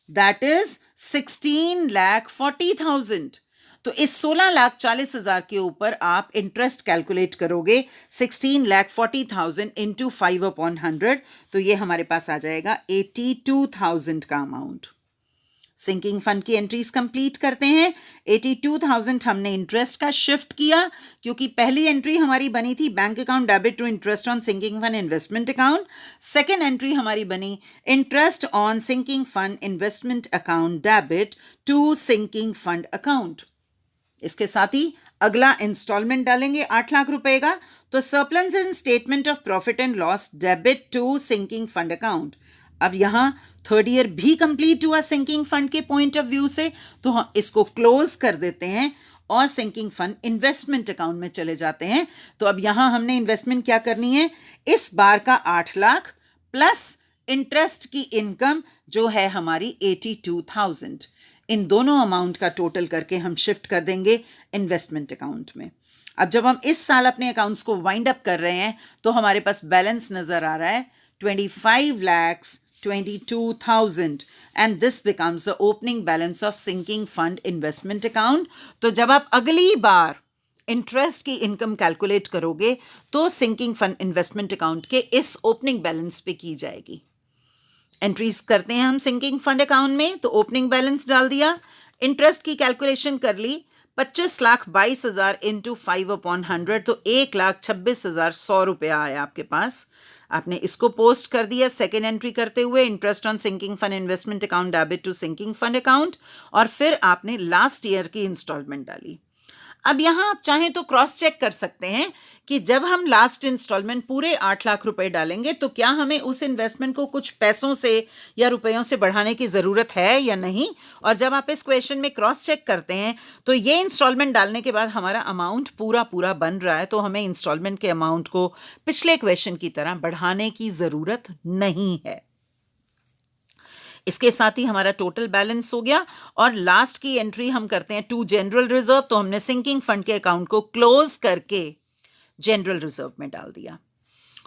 दैट इज 16,40,000। तो इस 16,40,000 के ऊपर आप इंटरेस्ट कैलकुलेट करोगे 16,40,000 इंटू 5/100, तो ये हमारे पास आ जाएगा 82,000 का अमाउंट। सिंकिंग फंड की एंट्रीज कंप्लीट करते हैं। 82,000 हमने इंटरेस्ट का शिफ्ट किया, क्योंकि पहली एंट्री हमारी बनी थी bank account debit to interest on sinking fund investment account. Second entry हमारी बनी interest on sinking fund investment account debit to sinking fund account. इसके साथ ही अगला इंस्टॉलमेंट डालेंगे 8 लाख रुपए का, तो surplus in statement of profit and loss debit to sinking fund account. अब यहां थर्ड ईयर भी कंप्लीट हुआ सिंकिंग फंड के पॉइंट ऑफ व्यू से, तो हम इसको क्लोज कर देते हैं और सिंकिंग फंड इन्वेस्टमेंट अकाउंट में चले जाते हैं। तो अब यहां हमने इन्वेस्टमेंट क्या करनी है, इस बार का 8 लाख प्लस इंटरेस्ट की इनकम जो है हमारी 82,000, इन दोनों अमाउंट का टोटल करके हम शिफ्ट कर देंगे इन्वेस्टमेंट अकाउंट में। अब जब हम इस साल अपने अकाउंट्स को वाइंड अप कर रहे हैं तो हमारे पास बैलेंस नजर आ रहा है 25,22,000, and this becomes the opening balance of sinking fund investment account. तो जब आप अगली बार इंटरेस्ट की इनकम कैलकुलेट करोगे तो सिंकिंग फंड इन्वेस्टमेंट अकाउंट के इस ओपनिंग बैलेंस पे की जाएगी। एंट्रीज करते हैं हम सिंकिंग फंड अकाउंट में, तो ओपनिंग बैलेंस डाल दिया, इंटरेस्ट की कैलकुलेशन कर ली, 25,22,000 इंटू 5/100, तो 1,26,100 रुपया आया आपके पास। आपने इसको पोस्ट कर दिया सेकेंड एंट्री करते हुए interest on sinking fund investment account debit to sinking fund account, और फिर आपने लास्ट ईयर की इंस्टॉलमेंट डाली। अब यहां आप चाहें तो क्रॉस चेक कर सकते हैं कि जब हम लास्ट इंस्टॉलमेंट पूरे 8 लाख रुपए डालेंगे तो क्या हमें उस इन्वेस्टमेंट को कुछ पैसों से या रुपयों से बढ़ाने की ज़रूरत है या नहीं। और जब आप इस क्वेश्चन में क्रॉस चेक करते हैं तो ये इंस्टॉलमेंट डालने के बाद हमारा अमाउंट पूरा बन रहा है, तो हमें इंस्टॉलमेंट के अमाउंट को पिछले क्वेश्चन की तरह बढ़ाने की ज़रूरत नहीं है। इसके साथ ही हमारा टोटल बैलेंस हो गया, और लास्ट की एंट्री हम करते हैं टू जनरल रिजर्व, तो हमने सिंकिंग फंड के अकाउंट को क्लोज करके जनरल रिजर्व में डाल दिया,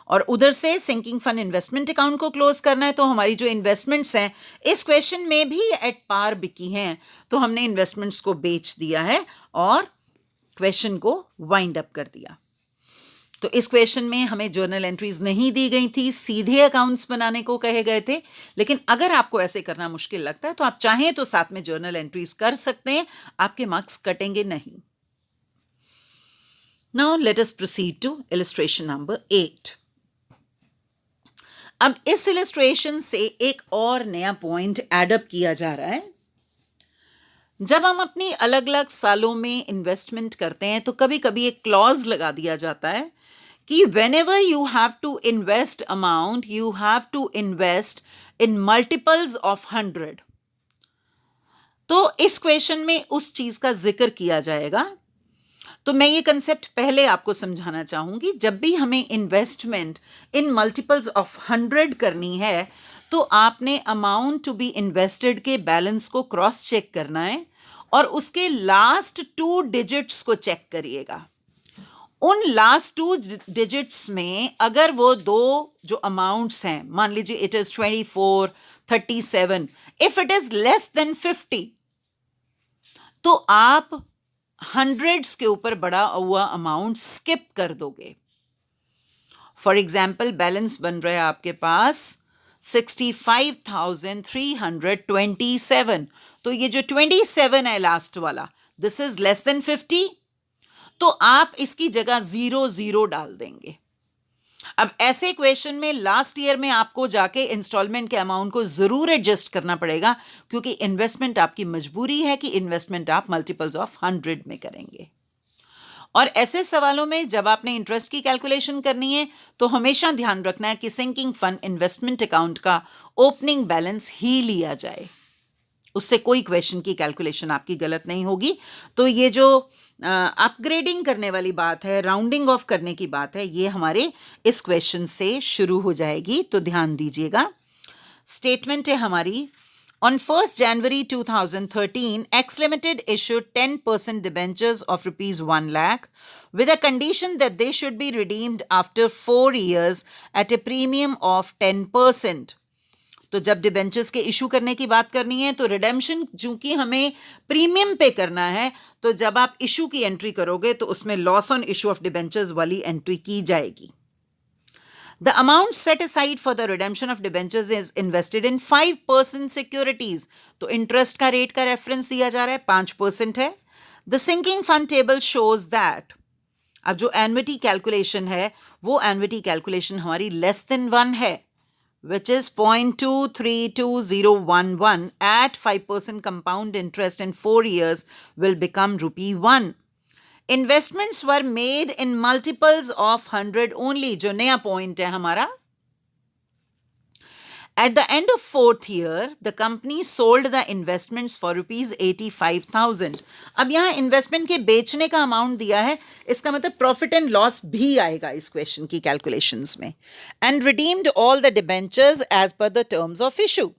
और उधर से सिंकिंग फंड इन्वेस्टमेंट अकाउंट को क्लोज करना है। तो हमारी जो इन्वेस्टमेंट्स हैं इस क्वेश्चन में भी एट पार बिकी हैं, तो हमने इन्वेस्टमेंट्स को बेच दिया है और क्वेश्चन को वाइंड अप कर दिया। तो इस क्वेश्चन में हमें जर्नल एंट्रीज नहीं दी गई थी, सीधे अकाउंट्स बनाने को कहे गए थे, लेकिन अगर आपको ऐसे करना मुश्किल लगता है तो आप चाहें तो साथ में जर्नल एंट्रीज कर सकते हैं, आपके मार्क्स कटेंगे नहीं। Now let us proceed to illustration number 8। अब इस इलस्ट्रेशन से एक और नया पॉइंट एडअप किया जा रहा है। जब हम अपनी अलग अलग सालों में इन्वेस्टमेंट करते हैं तो कभी कभी एक क्लॉज लगा दिया जाता है कि whenever you have to invest amount, you have to invest in multiples of 100। तो इस क्वेश्चन में उस चीज का जिक्र किया जाएगा। तो मैं ये कंसेप्ट पहले आपको समझाना चाहूंगी। जब भी हमें इन्वेस्टमेंट इन मल्टीपल्स ऑफ 100 करनी है तो आपने अमाउंट टू बी इन्वेस्टेड के बैलेंस को क्रॉस चेक करना है और उसके लास्ट 2 डिजिट्स को चेक करिएगा। उन लास्ट 2 डिजिट्स में अगर वो दो जो अमाउंट्स हैं, मान लीजिए it is 24, 37, if it is less than 50 तो आप हंड्रेड्स के ऊपर बड़ा हुआ अमाउंट स्किप कर दोगे। फॉर एग्जाम्पल बैलेंस बन रहा है आपके पास 65,327, तो ये जो 27 है लास्ट वाला, दिस इज लेस देन 50, तो आप इसकी जगह 00 डाल देंगे। अब ऐसे क्वेश्चन में लास्ट ईयर में आपको जाके इंस्टॉलमेंट के अमाउंट को जरूर एडजस्ट करना पड़ेगा, क्योंकि इन्वेस्टमेंट आपकी मजबूरी है कि इन्वेस्टमेंट आप मल्टीपल्स ऑफ 100 में करेंगे। और ऐसे सवालों में जब आपने इंटरेस्ट की कैलकुलेशन करनी है तो हमेशा ध्यान रखना है कि सिंकिंग फंड इन्वेस्टमेंट अकाउंट का ओपनिंग बैलेंस ही लिया जाए, उससे कोई क्वेश्चन की कैलकुलेशन आपकी गलत नहीं होगी। तो ये जो अपग्रेडिंग करने वाली बात है, राउंडिंग ऑफ करने की बात है, ये हमारे इस क्वेश्चन से शुरू हो जाएगी, तो ध्यान दीजिएगा। स्टेटमेंट है हमारी, On 1st January 2013, X Limited issued 10% debentures of rupees 1 lakh with a condition that they should be redeemed after 4 years at a premium of 10%. तो जब डिबेंचर्स के इशू करने की बात करनी है तो रिडेम्पशन चूंकि हमें प्रीमियम पे करना है, तो जब आप इशू की एंट्री करोगे तो उसमें loss on issue of debentures वाली एंट्री की जाएगी। The amount set aside for the redemption of debentures is invested in 5% securities. तो इंटरेस्ट का रेट का रेफरेंस दिया जा रहा है 5% है। The sinking fund table shows that, अब जो एन्युटी कैलकुलेशन है वो एन्युटी कैलकुलेशन हमारी लेस देन 1 है, which is 0.232011 at 5% compound interest in 4 years will become ₹1. Investments were made in multiples of 100 only, जो नया पॉइंट है हमारा। At the end of 4th year, the company sold the investments for ₹85,000. अब यहाँ investment के बेचने का अमाउंट दिया है, इसका मतलब प्रॉफिट एंड लॉस भी आएगा इस क्वेश्चन की कैलकुलेशंस में। And redeemed all the debentures as per the terms of issue.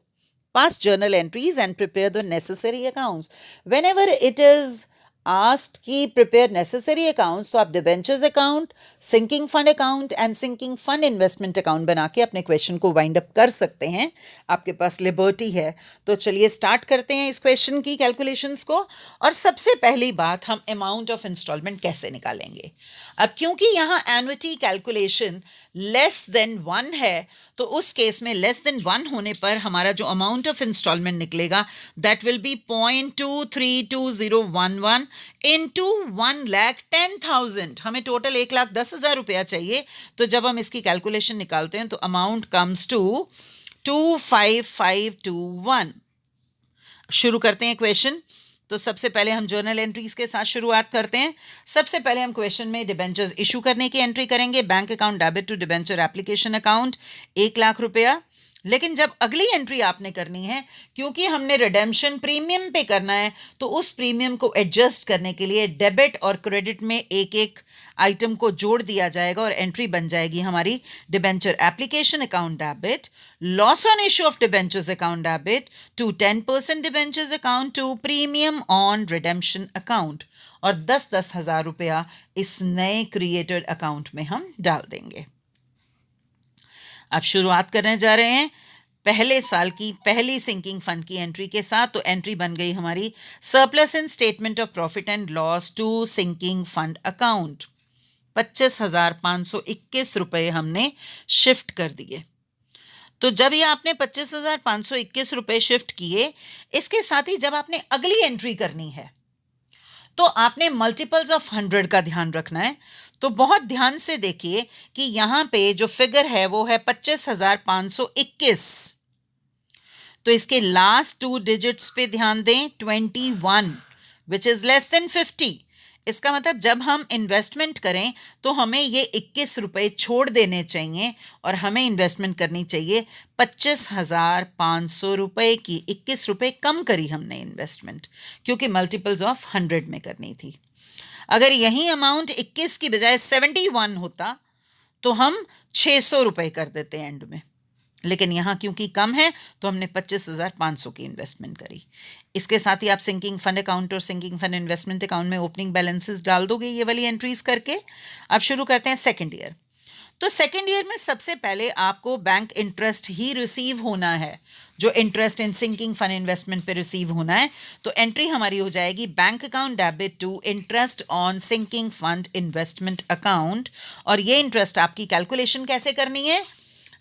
Pass journal entries and prepare the necessary accounts. Whenever it is asked कि prepare necessary accounts, तो आप debentures account, sinking fund account and sinking fund investment account बना के अपने question को wind up कर सकते हैं, आपके पास लिबर्टी है। तो चलिए स्टार्ट करते हैं इस क्वेश्चन की कैलकुलेशंस को। और सबसे पहली बात, हम अमाउंट ऑफ इंस्टॉलमेंट कैसे निकालेंगे। अब क्योंकि यहाँ एन्युटी कैलकुलेशन लेस देन 1 है, तो उस केस में लेस देन 1 होने पर हमारा जो अमाउंट ऑफ इंस्टॉलमेंट निकलेगा दैट विल बी 0.232011 इंटू 1,10,000। हमें टोटल 1,10,000 रुपया चाहिए, तो जब हम इसकी कैलकुलेशन निकालते हैं तो अमाउंट कम्स टू 25521। शुरू करते हैं क्वेश्चन। तो सबसे पहले हम जर्नल एंट्रीज के साथ शुरुआत करते हैं। सबसे पहले हम क्वेश्चन में डिबेंचर्स इशू करने की एंट्री करेंगे। Bank account debit to debenture application account 1 lakh रुपया। लेकिन जब अगली एंट्री आपने करनी है, क्योंकि हमने रिडेम्पशन प्रीमियम पे करना है, तो उस प्रीमियम को एडजस्ट करने के लिए डेबिट और क्रेडिट में एक एक आइटम को जोड़ दिया जाएगा और एंट्री बन जाएगी हमारी debenture application account debit, loss on issue of debentures account debit to 10% debentures account to premium on redemption account, और 10-10 हज़ार रुपया इस नए क्रिएटेड अकाउंट में हम डाल देंगे। अब शुरुआत करने जा रहे हैं पहले साल की पहली सिंकिंग फंड की एंट्री के साथ। तो एंट्री बन गई हमारी surplus in statement of profit and loss to sinking fund account. 25,521 रुपये हमने शिफ्ट कर दिए। तो जब ये आपने 25,521 रुपये शिफ्ट किए, इसके साथ ही जब आपने अगली एंट्री करनी है तो आपने मल्टीपल्स ऑफ 100 का ध्यान रखना है। तो बहुत ध्यान से देखिए कि यहाँ पे जो फिगर है वो है 25,521। तो इसके लास्ट 2 डिजिट्स पे ध्यान दें, 21 विच इज लेस देन 50। इसका मतलब जब हम इन्वेस्टमेंट करें तो हमें ये 21 रुपये छोड़ देने चाहिए और हमें इन्वेस्टमेंट करनी चाहिए 25,500 रुपये की। 21 रुपये कम करी हमने इन्वेस्टमेंट, क्योंकि मल्टीपल्स ऑफ 100 में करनी थी। अगर यही अमाउंट 21 की बजाय 71 होता तो हम 600 रुपए कर देते एंड में, लेकिन यहाँ क्योंकि कम है तो हमने 25,500 की इन्वेस्टमेंट करी। इसके साथ ही आप सिंकिंग फंड अकाउंट और सिंकिंग फंड इन्वेस्टमेंट अकाउंट में ओपनिंग बैलेंसेस डाल दोगे ये वाली एंट्रीज करके। अब शुरू करते हैं सेकेंड ईयर। तो सेकेंड ईयर में सबसे पहले आपको बैंक इंटरेस्ट ही रिसीव होना है, जो interest in sinking fund investment पे रिसीव होना है। तो एंट्री हमारी हो जाएगी bank account debit to interest on sinking fund investment account. और ये इंटरेस्ट आपकी कैलकुलेशन कैसे करनी है?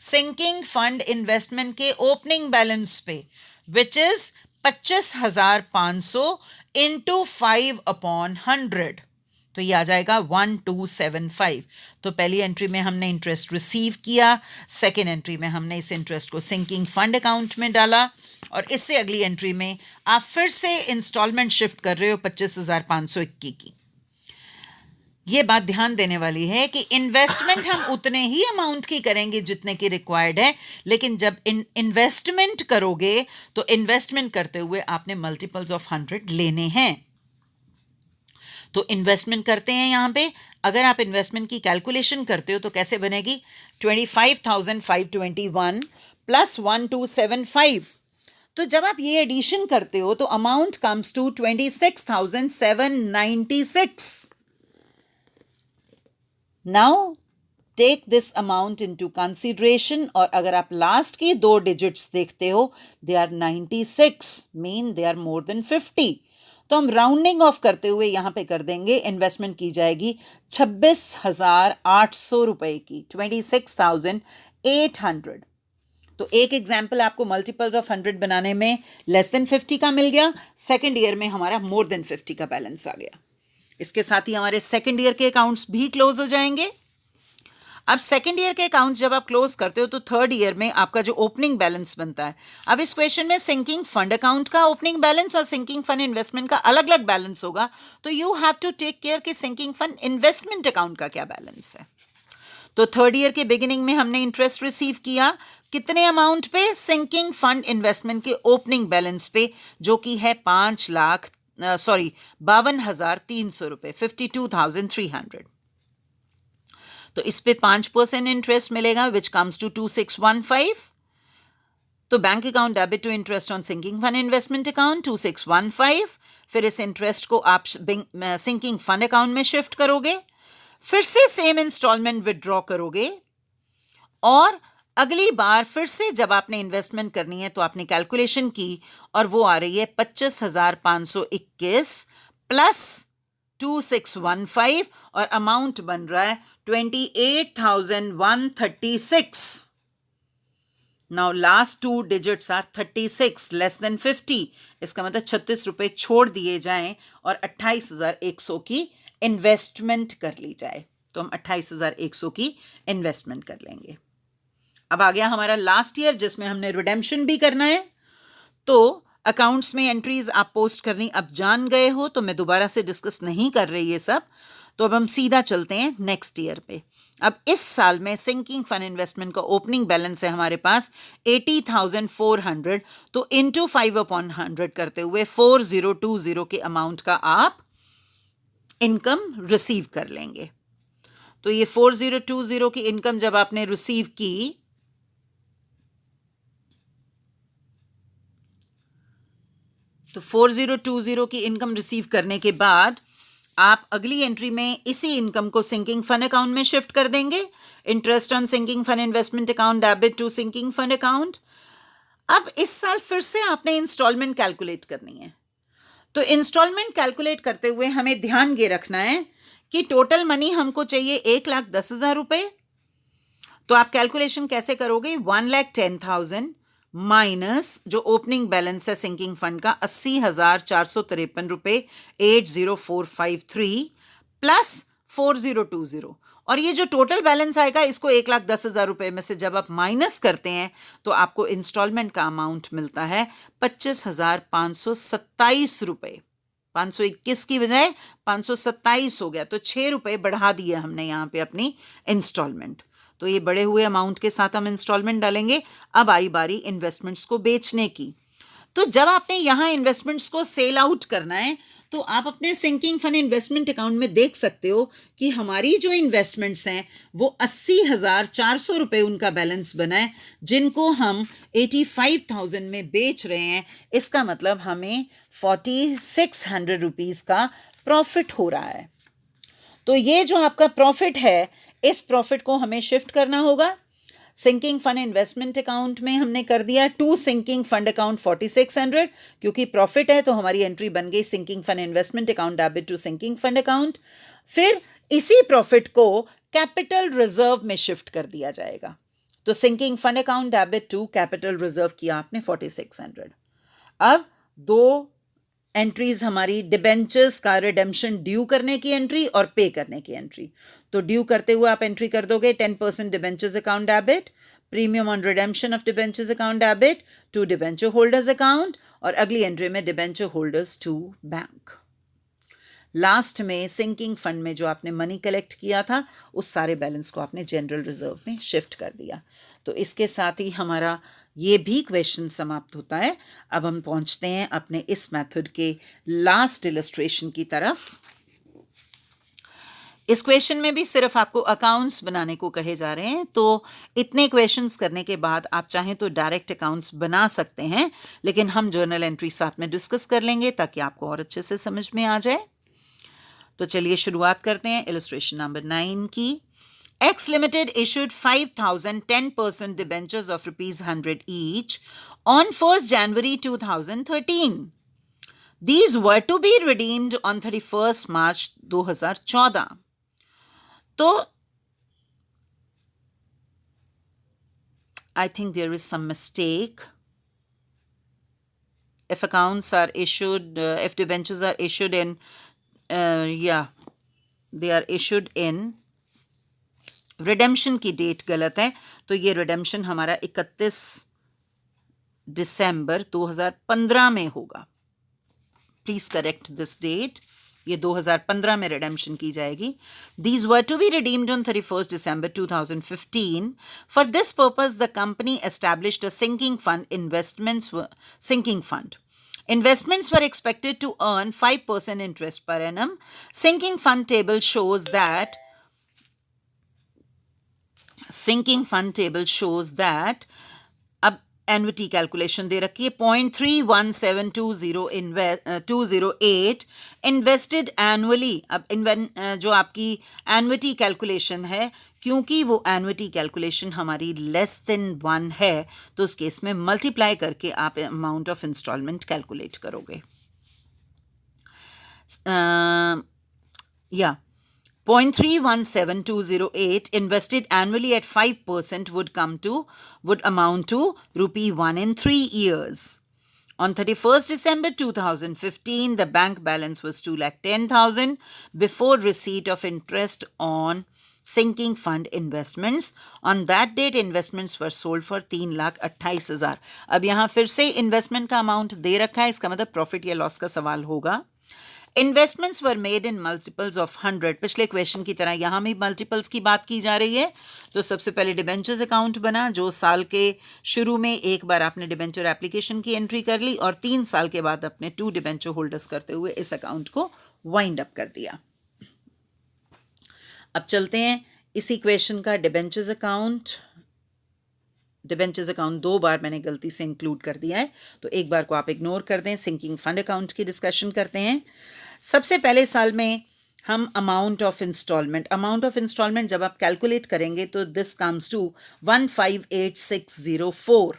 सिंकिंग फंड इन्वेस्टमेंट के ओपनिंग बैलेंस पे, विच इज 25,500 इंटू 5/100, तो ये आ जाएगा 1275। तो पहली एंट्री में हमने इंटरेस्ट रिसीव किया, सेकेंड एंट्री में हमने इस इंटरेस्ट को सिंकिंग फंड अकाउंट में डाला, और इससे अगली एंट्री में आप फिर से इंस्टॉलमेंट शिफ्ट कर रहे हो 25,521 की। ये बात ध्यान देने वाली है कि इन्वेस्टमेंट हम उतने ही अमाउंट की करेंगे जितने की रिक्वायर्ड है, लेकिन जब इन्वेस्टमेंट करोगे तो इन्वेस्टमेंट करते हुए आपने मल्टीपल्स ऑफ 100 लेने हैं। तो इन्वेस्टमेंट करते हैं यहाँ पे। अगर आप इन्वेस्टमेंट की कैलकुलेशन करते हो तो कैसे बनेगी? 25,521 प्लस 1275। तो जब आप ये एडिशन करते हो तो amount comes to 26,796। Now take this amount into consideration, और अगर आप लास्ट की 2 डिजिट्स देखते हो, they are 96, mean they are more than 50। तो हम राउंडिंग ऑफ करते हुए यहाँ पे कर देंगे, इन्वेस्टमेंट की जाएगी 26,800 रुपए की, 26,800। तो एक एग्जाम्पल आपको मल्टीपल्स ऑफ 100 बनाने में लेस देन 50 का मिल गया, सेकेंड ईयर में हमारा मोर देन 50 का बैलेंस आ गया। इसके साथ ही हमारे सेकेंड ईयर के अकाउंट्स भी क्लोज हो जाएंगे। अब सेकेंड ईयर के अकाउंट्स जब आप क्लोज करते हो तो थर्ड ईयर में आपका जो ओपनिंग बैलेंस बनता है, अब इस क्वेश्चन में सिंकिंग फंड अकाउंट का ओपनिंग बैलेंस और सिंकिंग फंड इन्वेस्टमेंट का अलग अलग बैलेंस होगा, तो you have to take care कि सिंकिंग फंड इन्वेस्टमेंट अकाउंट का क्या बैलेंस है। तो थर्ड ईयर के बिगिनिंग में हमने इंटरेस्ट रिसीव किया, कितने अमाउंट पे? सिंकिंग फंड इन्वेस्टमेंट के ओपनिंग बैलेंस पे, जो कि है 52,300 रुपए, 52,300। तो इस पे 5% इंटरेस्ट मिलेगा, विच कम्स टू 2615। तो bank account debit to interest on sinking fund investment account 2615। फिर इस इंटरेस्ट को आप सिंकिंग फंड अकाउंट में शिफ्ट करोगे, फिर से सेम इंस्टॉलमेंट विदड्रॉ करोगे, और अगली बार फिर से जब आपने इन्वेस्टमेंट करनी है तो आपने कैलकुलेशन की और वो आ रही है 25,521 प्लस 2615, और अमाउंट बन रहा है 28,136। Now last 2 digits are 36 less than 50। इसका मतलब 36 रुपए छोड़ दिए जाएं और 28,100 की इन्वेस्टमेंट कर ली जाए, तो हम 28,100 की इन्वेस्टमेंट कर लेंगे। अब आ गया हमारा लास्ट ईयर जिसमें हमने रिडेम्पशन भी करना है। तो अकाउंट्स में एंट्रीज आप पोस्ट करनी अब जान गए हो, तो मैं दोबारा से डिस्कस नहीं कर रही ये सब। तो अब हम सीधा चलते हैं नेक्स्ट ईयर पे। अब इस साल में सिंकिंग फंड इन्वेस्टमेंट का ओपनिंग बैलेंस है हमारे पास 80,400, तो इंटू 5/100 करते हुए 4020 के अमाउंट का आप इनकम रिसीव कर लेंगे। तो ये 4020 की इनकम जब आपने रिसीव की, तो 4020 की इनकम रिसीव करने के बाद आप अगली एंट्री में इसी इनकम को सिंकिंग फंड अकाउंट में शिफ्ट कर देंगे। Interest on sinking fund investment account debit to sinking fund account. अब इस साल फिर से आपने इंस्टॉलमेंट कैलकुलेट करनी है। तो इंस्टॉलमेंट कैलकुलेट करते हुए हमें ध्यान ये रखना है कि टोटल मनी हमको चाहिए 1,10,000 रुपए। तो आप कैलकुलेशन कैसे करोगे? 1,10,000 माइनस जो ओपनिंग बैलेंस है सिंकिंग फंड का 80,453 रुपए 80453 प्लस 4020, और ये जो टोटल बैलेंस आएगा इसको 1,10,000 रुपए में से जब आप माइनस करते हैं तो आपको इंस्टॉलमेंट का अमाउंट मिलता है 25,527 रुपए। 521 की बजाय 527 हो गया, तो 6 रुपए बढ़ा दिए हमने यहाँ पे अपनी इंस्टॉलमेंट। तो ये बढ़े हुए अमाउंट के साथ हम इंस्टॉलमेंट डालेंगे। अब आई बारी इन्वेस्टमेंट्स को बेचने की। तो जब आपने यहाँ इन्वेस्टमेंट्स को सेल आउट करना है तो आप अपने सिंकिंग फंड इन्वेस्टमेंट अकाउंट में देख सकते हो कि हमारी जो इन्वेस्टमेंट्स हैं वो 80,400 रुपये उनका बैलेंस बना है, जिनको हम 85,000 में बेच रहे हैं। इसका मतलब हमें 4600 रुपीज़ का प्रॉफिट हो रहा है। तो ये जो आपका प्रॉफिट है, इस प्रॉफिट को हमें शिफ्ट करना होगा। सिंकिंग फंड इन्वेस्टमेंट अकाउंट में हमने कर दिया टू सिंकिंग फंड अकाउंट 4600, क्योंकि प्रॉफिट है तो हमारी एंट्री बन गई sinking fund investment account debit to sinking fund account. फिर इसी प्रॉफिट को कैपिटल रिजर्व में शिफ्ट कर दिया जाएगा। तो sinking fund account debit to capital reserve किया आपने 4600। अब दो एंट्रीज हमारी डिबेंचर्स का रिडेम्पशन ड्यू करने की एंट्री और पे करने की एंट्री। तो ड्यू करते हुए आप एंट्री कर दोगे 10% debentures account debit, premium on redemption of debentures account debit to debenture holders account, और अगली एंट्री में debenture holders to bank. Last में सिंकिंग फंड में जो आपने मनी कलेक्ट किया था उस सारे बैलेंस को आपने जनरल रिजर्व में शिफ्ट कर दिया। तो इसके साथ ही हमारा ये भी क्वेश्चन समाप्त होता है। अब हम पहुंचते हैं अपने इस मेथड के लास्ट इलस्ट्रेशन की तरफ। इस क्वेश्चन में भी सिर्फ आपको अकाउंट्स बनाने को कहे जा रहे हैं। तो इतने क्वेश्चंस करने के बाद आप चाहें तो डायरेक्ट अकाउंट्स बना सकते हैं, लेकिन हम जर्नल एंट्री साथ में डिस्कस कर लेंगे ताकि आपको और अच्छे से समझ में आ जाए। तो चलिए शुरुआत करते हैं इलस्ट्रेशन नंबर 9 की। X Limited issued 5,000 10% debentures of rupees 100 each on 1st January 2013. These were to be redeemed on 31st March 2014. तो I think there is some mistake. If accounts are issued, if debentures are issued in, they are issued in, redemption की date गलत है। तो ये redemption हमारा 31 दिसंबर 2015 में होगा। Please correct this date. ये 2015 में रिडेम्पशन की जाएगी। These were to be redeemed on 31st December 2015. For this purpose the company established a sinking fund sinking fund. Investments were expected to earn 5% interest per annum. Sinking fund table shows that अब annuity calculation दे रखी है 0.317208 invested annually. अब जो आपकी annuity calculation है, क्योंकि वो annuity calculation हमारी लेस देन 1 है, तो उस केस में मल्टीप्लाई करके आप अमाउंट ऑफ इंस्टॉलमेंट कैलकुलेट करोगे। 0.317208 invested annually at 5% would amount to rupee 1 in 3 years. On 31st December 2015, the bank balance was 2,10,000 before receipt of interest on sinking fund investments. On that date, investments were sold for 3,28,000. अब यहाँ फिर से investment का amount दे रखा है, इसका मतलब profit या लॉस का सवाल होगा। Investments were made in multiples of 100। पिछले क्वेश्चन की तरह यहाँ भी मल्टीपल्स की बात की जा रही है। तो सबसे पहले डिबेंचर्स अकाउंट बना, जो साल के शुरू में एक बार आपने डिबेंचर एप्लीकेशन की एंट्री कर ली और 3 साल के बाद अपने 2 डिबेंचर होल्डर्स करते हुए इस अकाउंट को वाइंड अप कर दिया। अब चलते हैं इसी क्वेश्चन का डिबेंचर्स अकाउंट 2 बार मैंने गलती से इंक्लूड कर दिया है, तो एक बार को आप इग्नोर कर दें। सिंकिंग फंड अकाउंट की डिस्कशन करते हैं। सबसे पहले साल में हम अमाउंट ऑफ इंस्टॉलमेंट जब आप कैलकुलेट करेंगे तो दिस कम्स टू 158604।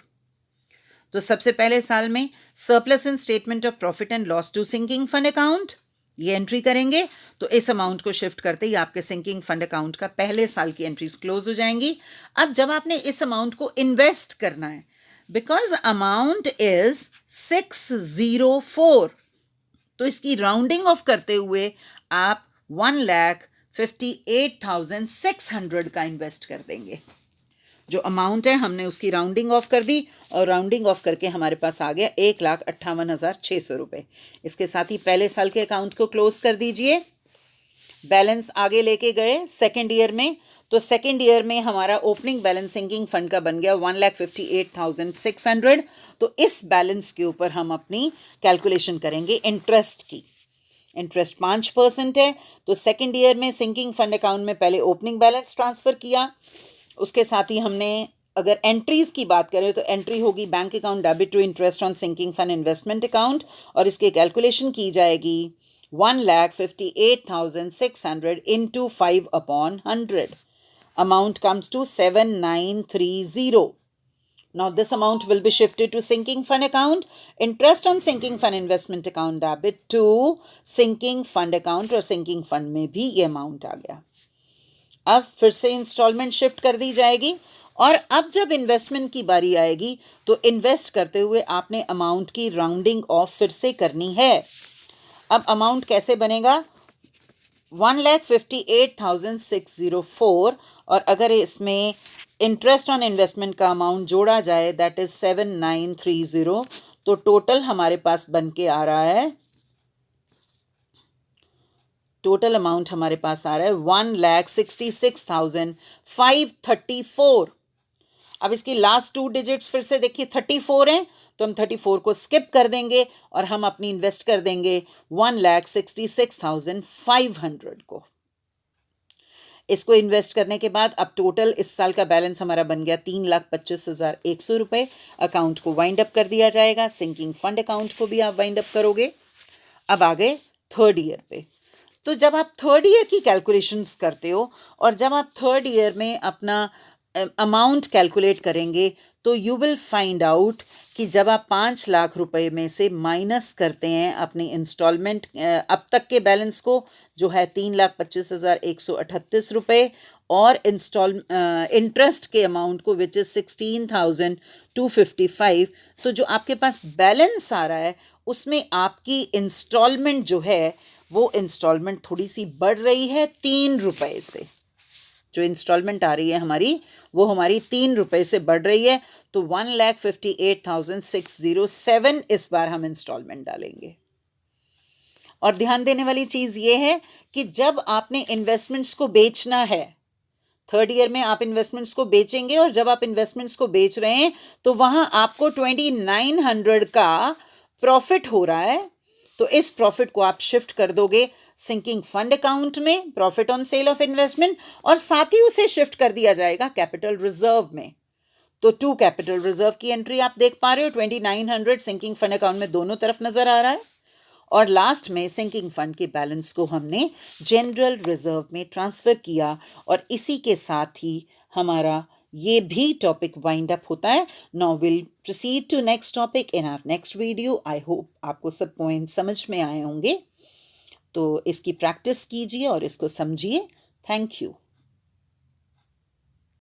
तो सबसे पहले साल में surplus in statement of profit and loss to sinking fund account ये एंट्री करेंगे, तो इस अमाउंट को शिफ्ट करते ही आपके सिंकिंग फंड अकाउंट का पहले साल की एंट्रीज क्लोज हो जाएंगी। अब जब आपने इस अमाउंट को इन्वेस्ट करना है, बिकॉज अमाउंट इज 604, तो इसकी राउंडिंग ऑफ करते हुए आप 1,58,600 का इन्वेस्ट कर देंगे। जो अमाउंट है हमने उसकी राउंडिंग ऑफ कर दी और राउंडिंग ऑफ करके हमारे पास आ गया 1,58,600 रुपये। इसके साथ ही पहले साल के अकाउंट को क्लोज कर दीजिए। बैलेंस आगे लेके गए सेकेंड ईयर में, तो सेकेंड ईयर में हमारा ओपनिंग बैलेंस सिंकिंग फंड का बन गया 1,58,600। तो इस बैलेंस के ऊपर हम अपनी कैलकुलेशन करेंगे इंटरेस्ट की। इंटरेस्ट 5% है, तो सेकेंड ईयर में सिंकिंग फंड अकाउंट में पहले ओपनिंग बैलेंस ट्रांसफ़र किया, उसके साथ ही हमने अगर एंट्रीज़ की बात करें तो एंट्री होगी bank account debit to interest on sinking fund investment account, और इसकी कैलकुलेशन की जाएगी 1,58,600 into 5/100. Amount comes to 7,930. Now this amount will be shifted to sinking fund account. Interest on sinking fund investment account debit to sinking fund account, और sinking fund में भी ये amount आ गया। अब फिर से इंस्टॉलमेंट शिफ्ट कर दी जाएगी, और अब जब इन्वेस्टमेंट की बारी आएगी तो इन्वेस्ट करते हुए आपने अमाउंट की राउंडिंग ऑफ फिर से करनी है। अब अमाउंट कैसे बनेगा? 1,58,604, और अगर इसमें इंटरेस्ट ऑन इन्वेस्टमेंट का अमाउंट जोड़ा जाए दैट इज 7,930, तो टोटल हमारे पास बन के आ रहा है, टोटल अमाउंट हमारे पास आ रहा है 1,66,534। अब इसकी लास्ट 2 डिजिट्स फिर से देखिए 34 हैं, तो हम 34 को स्किप कर देंगे और हम अपनी इन्वेस्ट कर देंगे 1,66,500 को। इसको इन्वेस्ट करने के बाद अब टोटल इस साल का बैलेंस हमारा बन गया 3,25,100 रुपये। अकाउंट को वाइंड अप कर दिया जाएगा, सिंकिंग फंड अकाउंट को भी आप वाइंड अप करोगे। अब आ गए थर्ड ईयर पे। तो जब आप थर्ड ईयर की कैलकुलेशंस करते हो और जब आप थर्ड ईयर में अपना अमाउंट कैलकुलेट करेंगे तो यू विल फाइंड आउट कि जब आप 5 लाख रुपए में से माइनस करते हैं अपनी इंस्टॉलमेंट अब तक के बैलेंस को, जो है 3,25,138 रुपये, और इंटरेस्ट के अमाउंट को विच इज़ 16,255, तो जो आपके पास बैलेंस आ रहा है उसमें आपकी इंस्टॉलमेंट जो है वो इंस्टॉलमेंट थोड़ी सी बढ़ रही है 3 रुपये से। जो इंस्टॉलमेंट आ रही है हमारी वो हमारी 3 रुपये से बढ़ रही है, तो 1,58,607 इस बार हम इंस्टॉलमेंट डालेंगे। और ध्यान देने वाली चीज़ ये है कि जब आपने इन्वेस्टमेंट्स को बेचना है, थर्ड ईयर में आप इन्वेस्टमेंट्स को बेचेंगे, और जब आप इन्वेस्टमेंट्स को बेच रहे हैं तो वहाँ आपको 2,900 का प्रॉफिट हो रहा है, तो इस प्रॉफिट को आप शिफ्ट कर दोगे सिंकिंग फंड अकाउंट में, profit on sale of investment, और साथ ही उसे शिफ्ट कर दिया जाएगा कैपिटल रिजर्व में। तो 2 कैपिटल रिजर्व की एंट्री आप देख पा रहे हो, 2,900 सिंकिंग फंड अकाउंट में दोनों तरफ नजर आ रहा है, और लास्ट में सिंकिंग फंड के बैलेंस को हमने जनरल रिजर्व में ट्रांसफर किया, और इसी के साथ ही हमारा ये भी टॉपिक वाइंड अप होता है। Now will proceed to next topic in our next video. I hope आपको सब पॉइंट समझ में आए होंगे, तो इसकी प्रैक्टिस कीजिए और इसको समझिए। Thank you.